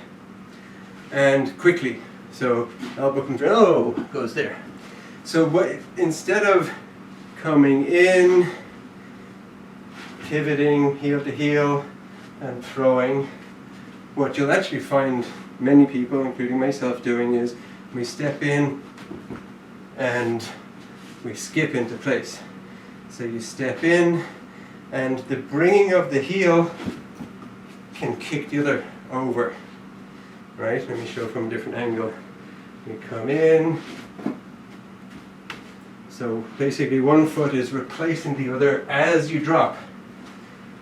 and quickly. So elbow comes around, oh, goes there. So instead of coming in, pivoting heel to heel and throwing, what you'll actually find many people, including myself, doing is we step in and we skip into place. So you step in and the bringing of the heel can kick the other over. Right? Let me show from a different angle. We come in. So basically one foot is replacing the other as you drop.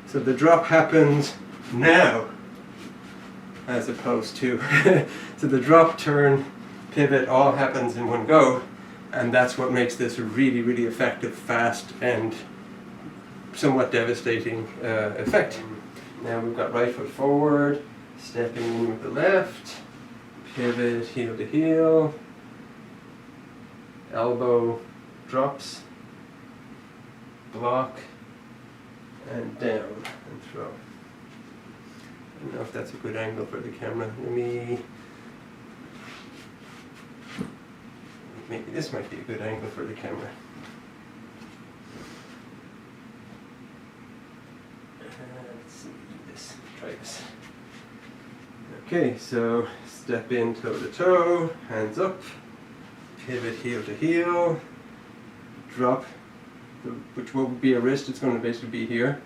So the drop happens now as opposed to so the drop, turn, pivot all happens in one go, and that's what makes this a really, really effective, fast and somewhat devastating effect. Now we've got right foot forward, stepping in with the left, pivot heel to heel, elbow drops, block, and down and throw. I don't know if that's a good angle for the camera. Maybe this might be a good angle for the camera. Let's see, try this. Okay, so step in toe to toe, hands up, pivot heel to heel, drop, which will be a wrist, it's going to basically be here,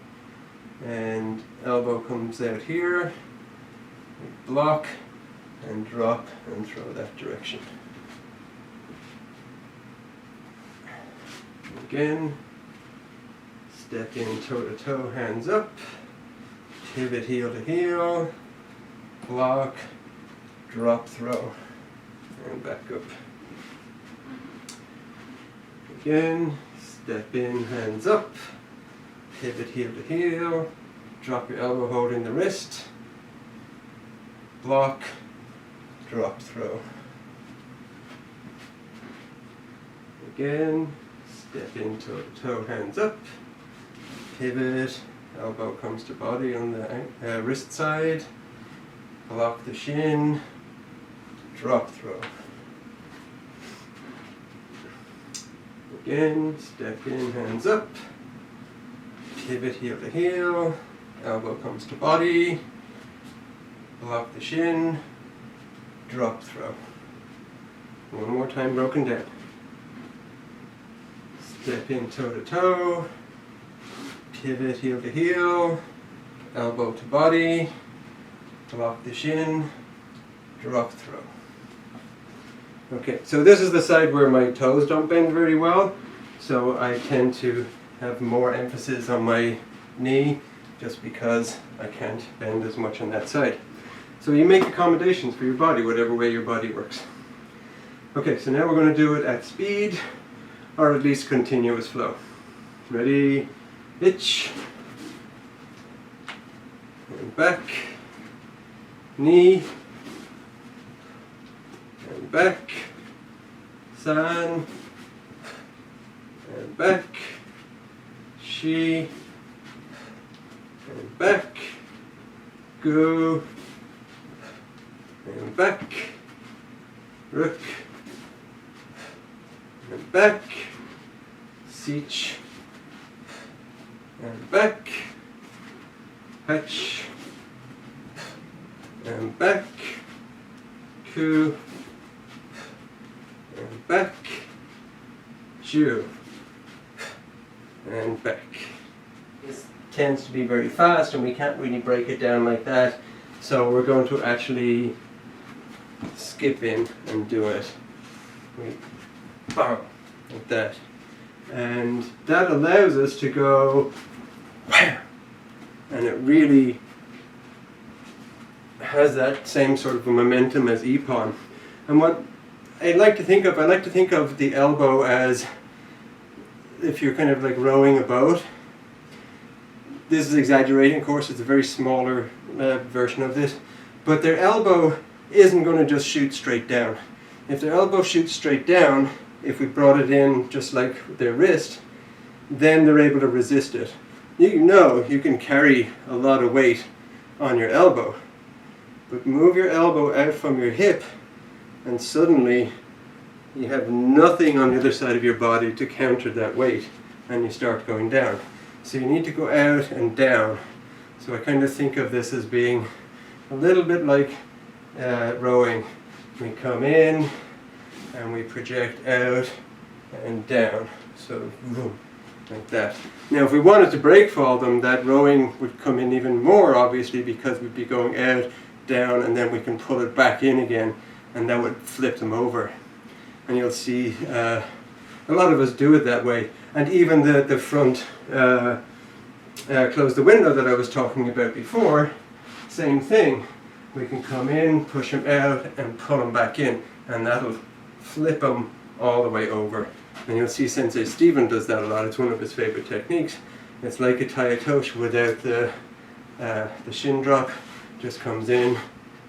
and elbow comes out here, block, and drop, and throw that direction. Again, step in toe to toe, hands up, pivot heel to heel, block, drop, throw, and back up. Again, step in, hands up, pivot heel to heel, drop your elbow holding the wrist, block, drop, throw. Again, step in toe to toe, hands up, pivot, elbow comes to body on the wrist side, block the shin, drop, throw. Again, step in, hands up, pivot heel to heel, elbow comes to body, block the shin, drop, throw. One more time broken down. Step in toe to toe, pivot heel to heel, elbow to body, block the shin, drop, throw. Okay, so this is the side where my toes don't bend very well, so I tend to have more emphasis on my knee just because I can't bend as much on that side. So you make accommodations for your body, whatever way your body works. Okay, so now we're going to do it at speed, or at least continuous flow. Ready? Hitch. And back. Knee. And back. San. And back. Shi. And back. Go. And back. Rook. And back. Sich. And back. Hatch. And back. Ku. And back. Ju. And back. This tends to be very fast and we can't really break it down like that. So we're going to actually skip in and do it. We bow like that. And that allows us to go wham, and it really has that same sort of a momentum as ippon. And what I like to think of the elbow as if you're kind of like rowing a boat. This is exaggerating, of course, it's a very smaller version of this, but their elbow isn't going to just shoot straight down. If their elbow shoots straight down, if we brought it in just like their wrist, then they're able to resist it. You know you can carry a lot of weight on your elbow, but move your elbow out from your hip and suddenly you have nothing on the other side of your body to counter that weight, and you start going down. So you need to go out and down. So I kind of think of this as being a little bit like rowing. We come in and we project out and down. So boom, like that. Now if we wanted to break fall them, that rowing would come in even more obviously, because we'd be going out, down, and then we can pull it back in again, and that would flip them over. And you'll see a lot of us do it that way. And even the front close the window that I was talking about before, same thing. We can come in, push them out, and pull them back in, and that'll flip them all the way over. And you'll see Sensei Stephen does that a lot. It's one of his favorite techniques. It's like a taiyatoshi without the shin drop. Just comes in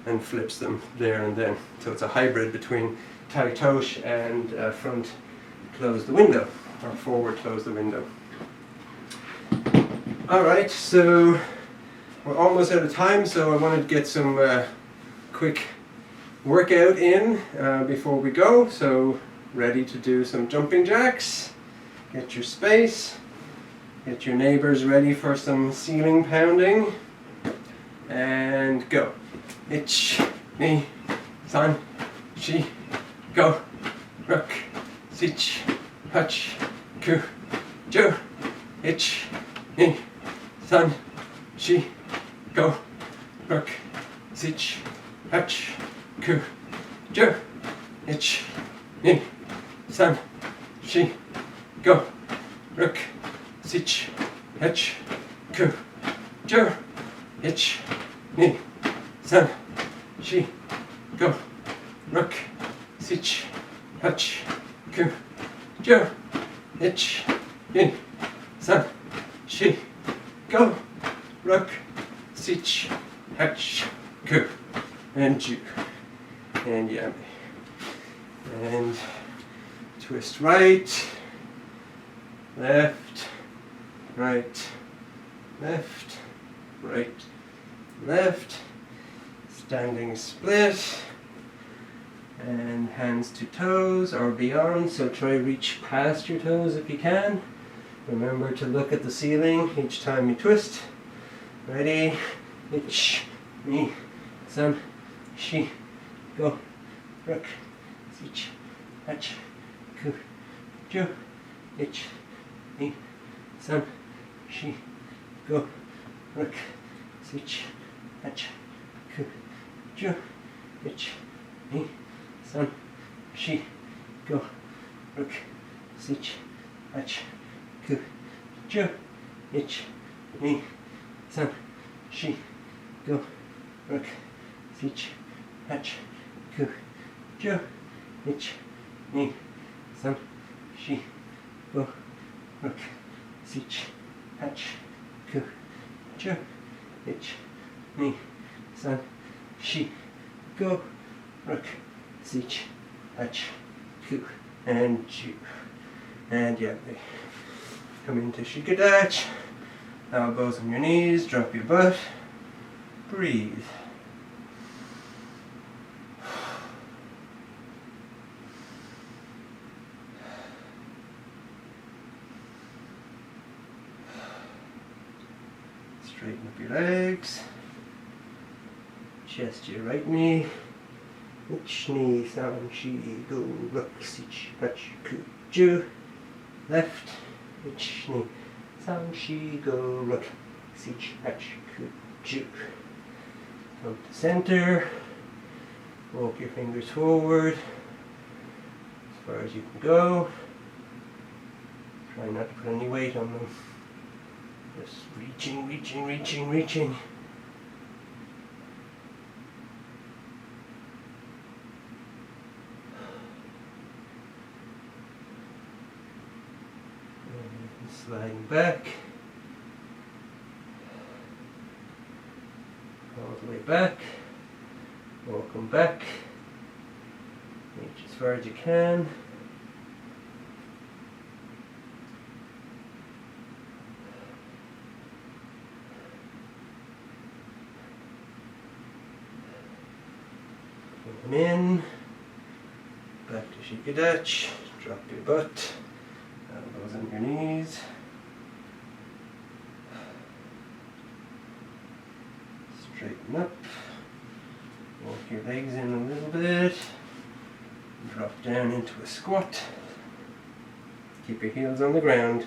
and flips them there and then. So it's a hybrid between taiyatoshi and front close the window, or forward close the window. Alright, so we're almost out of time, so I wanted to get some quick workout in before we go. So ready to do some jumping jacks. Get your space. Get your neighbors ready for some ceiling pounding. And go. Ich, ni, san, shi, go. Rook, sich, hach, ku, jo. Ich, ni, san, shi, go. Rook, sich, hach, ku, jo. Ich, ni, san, shi, go. Rook, sich, hach, ku, jo. Ich, ni, san, shi, go. Rook, sich, hach, ku, jo. Ich, ni, san, shi, go. Rook, sich, hach, ku. And ju. And yummy. And twist right, left, right, left, right, left, standing split, and hands to toes or beyond, so try reach past your toes if you can. Remember to look at the ceiling each time you twist. Ready? Ich, ni, san, shi, go, rook, sich, hach, ku, jo, ich, ni, san, shi, go, rook, sich, hach, ku, jo, ich, ni, san, shi, go, rook, sich, hach, ku, jo, ich, ni, san, shi, go, rook, sich, hach, ku, jo, ich, ni, san, shi, go, rook, sich, hach, ku, jo, ich, ni, san, shi, go, rook, sich, hach, ku, and ju. And yeah, come into shikadachi, elbows on your knees, drop your butt, breathe. Straighten up your legs. Chest your right knee. Ich, ni, san, shi, go, rook, sich, hach, ku, ju. Left. Ich, ni, san, shi, go, rook, sich, hach, ku, ju. Come to center. Walk your fingers forward as far as you can go. Try not to put any weight on them. Just reaching, reaching, reaching, reaching. And sliding back. All the way back. Welcome back. Reach as far as you can. Come in. Back to Shikadach. Drop your butt. Elbows on your knees. Straighten up. Walk your legs in a little bit. Drop down into a squat. Keep your heels on the ground.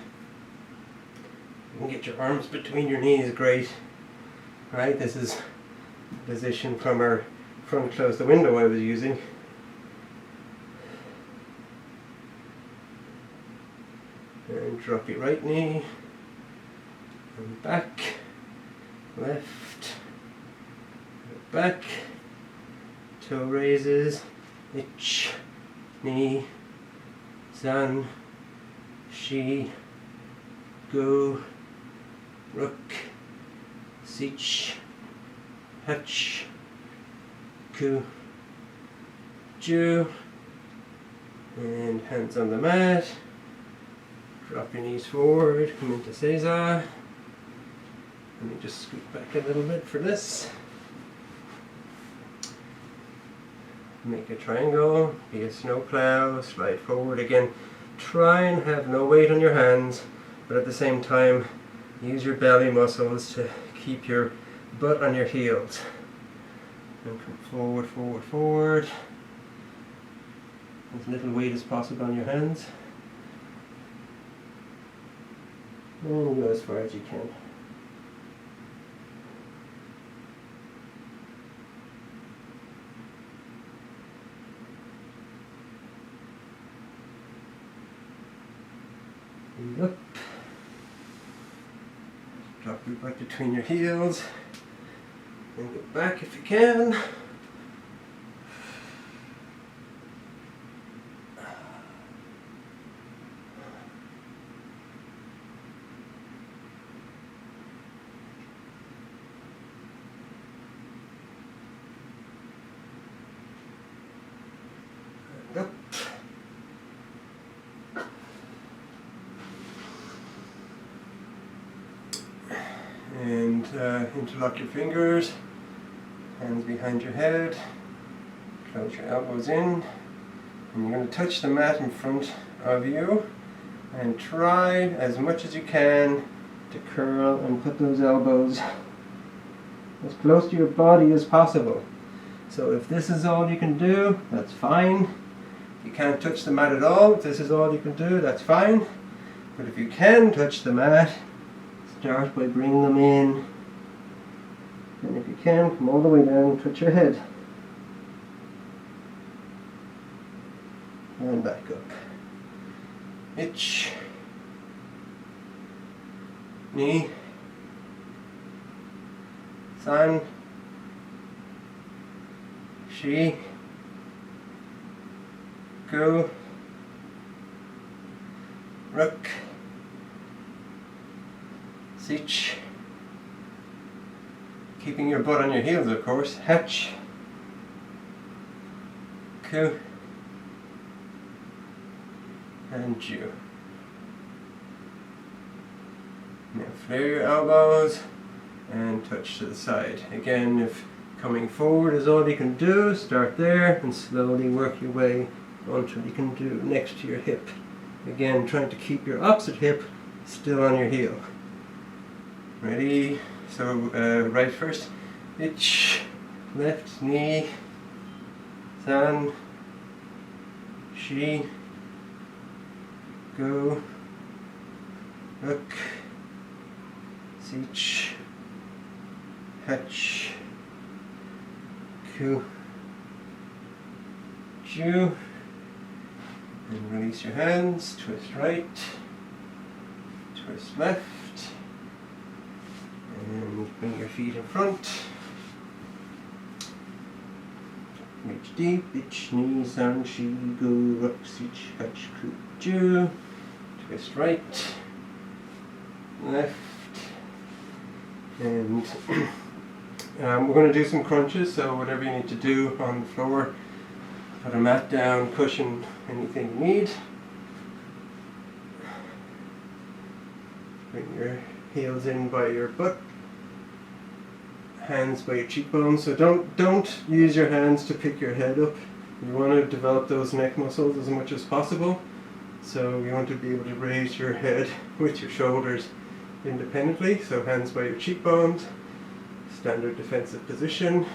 You can get your arms between your knees, great. Right, this is the position from our front close the window I was using. And drop your right knee. And back. Left. Back. Toe raises. Ich. Ni. San. Shi. Go. Rook. Sich. Hutch. Ku. Ju. And hands on the mat. Drop your knees forward. Come into Eizan. Let me just scoot back a little bit for this. Make a triangle, be a snowplow, slide forward again. Try and have no weight on your hands, but at the same time, use your belly muscles to keep your butt on your heels. And come forward, forward, forward. As little weight as possible on your hands. And go as far as you can. And up. Drop your butt between your heels. And go back if you can. And up. And interlock your fingers, hands behind your head, close your elbows in, and you're going to touch the mat in front of you and try as much as you can to curl and put those elbows as close to your body as possible. So if this is all you can do, that's fine. If you can't touch the mat at all, if this is all you can do, that's fine. But if you can touch the mat, start by bringing them in, and if you can, come all the way down, touch your head, and back up. Ich, ni, san, shi, go, rook, sich, keeping your butt on your heels of course, hatch, ku, and ju. Now flare your elbows and touch to the side. Again, if coming forward is all you can do, start there and slowly work your way until you can do next to your hip. Again, trying to keep your opposite hip still on your heel. Ready? So right first. Ich, left knee, san, shi, go, rook, sich, hatch, ku, ju, and release your hands, twist right, twist left, and bring your feet in front. Reach deep, ich, ni, san, shi, go, rock, sich, hach, ku, ju. Twist right, left, and we're going to do some crunches, so whatever you need to do on the floor, put a mat down, cushion, anything you need. Bring your heels in by your butt, hands by your cheekbones. So don't use your hands to pick your head up. You want to develop those neck muscles as much as possible. So you want to be able to raise your head with your shoulders independently. So hands by your cheekbones, standard defensive position.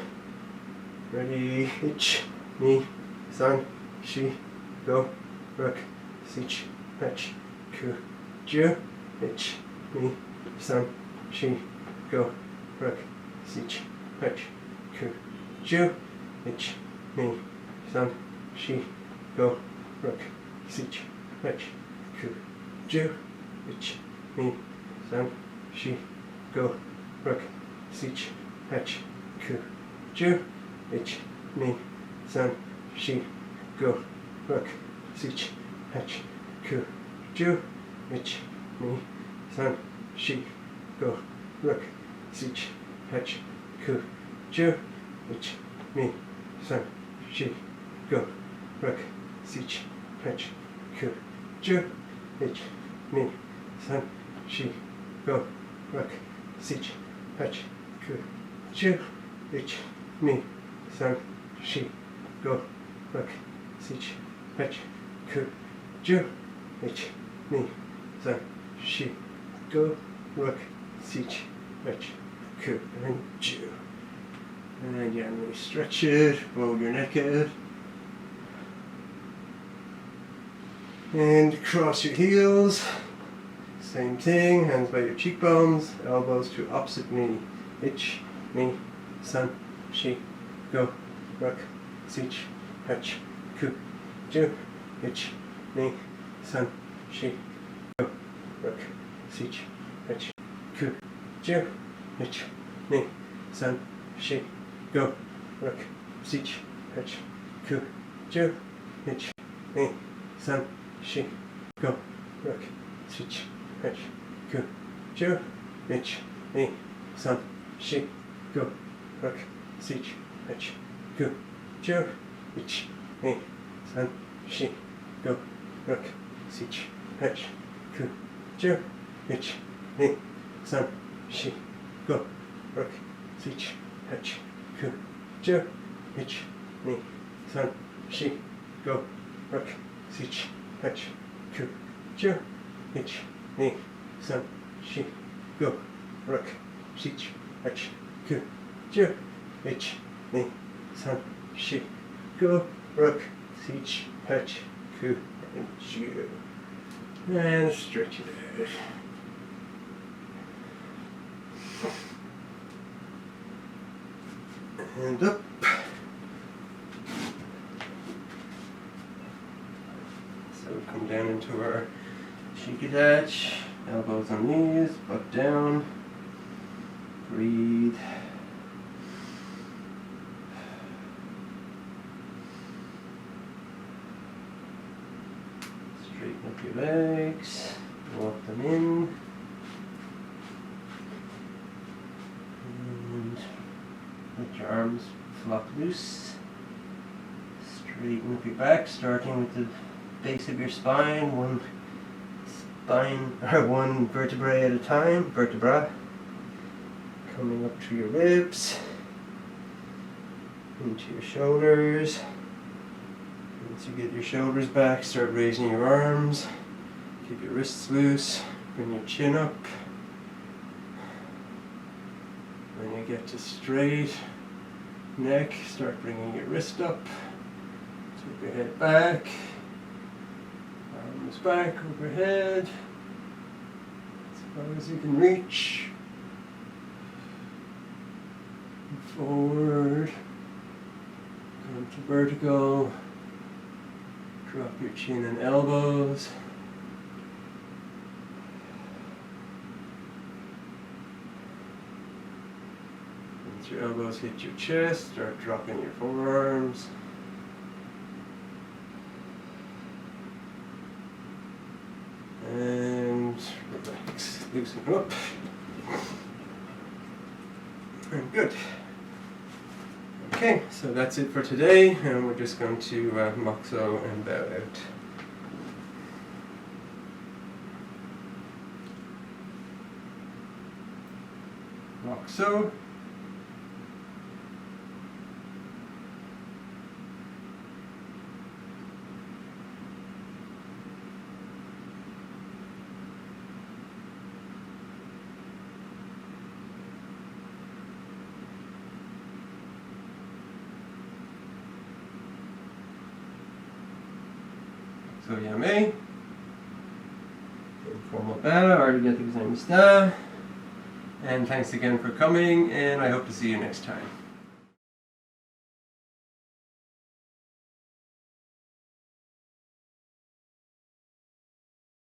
Ready, ich, ni, san, shi, go, rock, sich, hach, ku, ju, ich, ni, san, shi, go, rock, sich, hach, ku, ju, ich, ni, san, shi, go, rock, sich, hach, ku, ju, ich, ni, san, shi, go, rock, sich, hach, ku, ju, ich, ni, san, shi, go, rock, sich, hach, ku, ju, ich, ni, san, shi, go, rock, sich, hach, ku, ju, ich, ni, san, shi, go, rock, sich, hach, ku, ju, ich, ni, san, shi, go, rock, sich, hach, ku, ju, ich, ni, san, shi, go, rock, sich, hach, ku, ju, ich, ni, san, shi, go, rock, sich, hach, ku, and ju. And gently stretch it, blow your neck out. And cross your heels. Same thing, hands by your cheekbones, elbows to opposite knee. Ich, ni, san, shi, go, rock, sich, hach, ku, ju, ich, ni, san, shi, go, rock, sich, hach, ku, ju, ich, ni, san, shi, go, rock, sich, hach, ku, ju, ich, ni, san, shi, go, rock, sich, hach, ku, ju, ich, ni, san, shi, go, rock, sich, hach, ku, ju, ich, ni, san, shi, go, rock, sich, hach, ku, ju, ich, ni, san, shi, go, rock, sich, hach, ku, ju, ich, ni, san, shi, go, rock, sich, hach, ku, ju, ich, ni, san, shi, go, rock, sich, hach, ku, ju, ich, ni, san, shi, go, rock, sich, hach, ku, and ju. And stretch it out. And up. So we come down into our shikidach, elbows on knees, butt down. Breathe. Straighten up your legs, walk them in. And let your arms flop loose. Straighten up your back, starting with the base of your spine, one vertebrae at a time, vertebra. Coming up to your ribs, into your shoulders. Once you get your shoulders back, start raising your arms. Keep your wrists loose. Bring your chin up. When you get to straight neck, start bringing your wrist up. Take your head back. Arms back overhead. As far as you can reach. Forward. Come to vertical. Drop your chin and elbows. Let your elbows hit your chest, start dropping your forearms. And relax, loosen up. And good. Okay, so that's it for today, and we're just going to moxo and bow out. Moxo. So yame. Informal bow, arigatou gozaimashita. And thanks again for coming, and I hope to see you next time.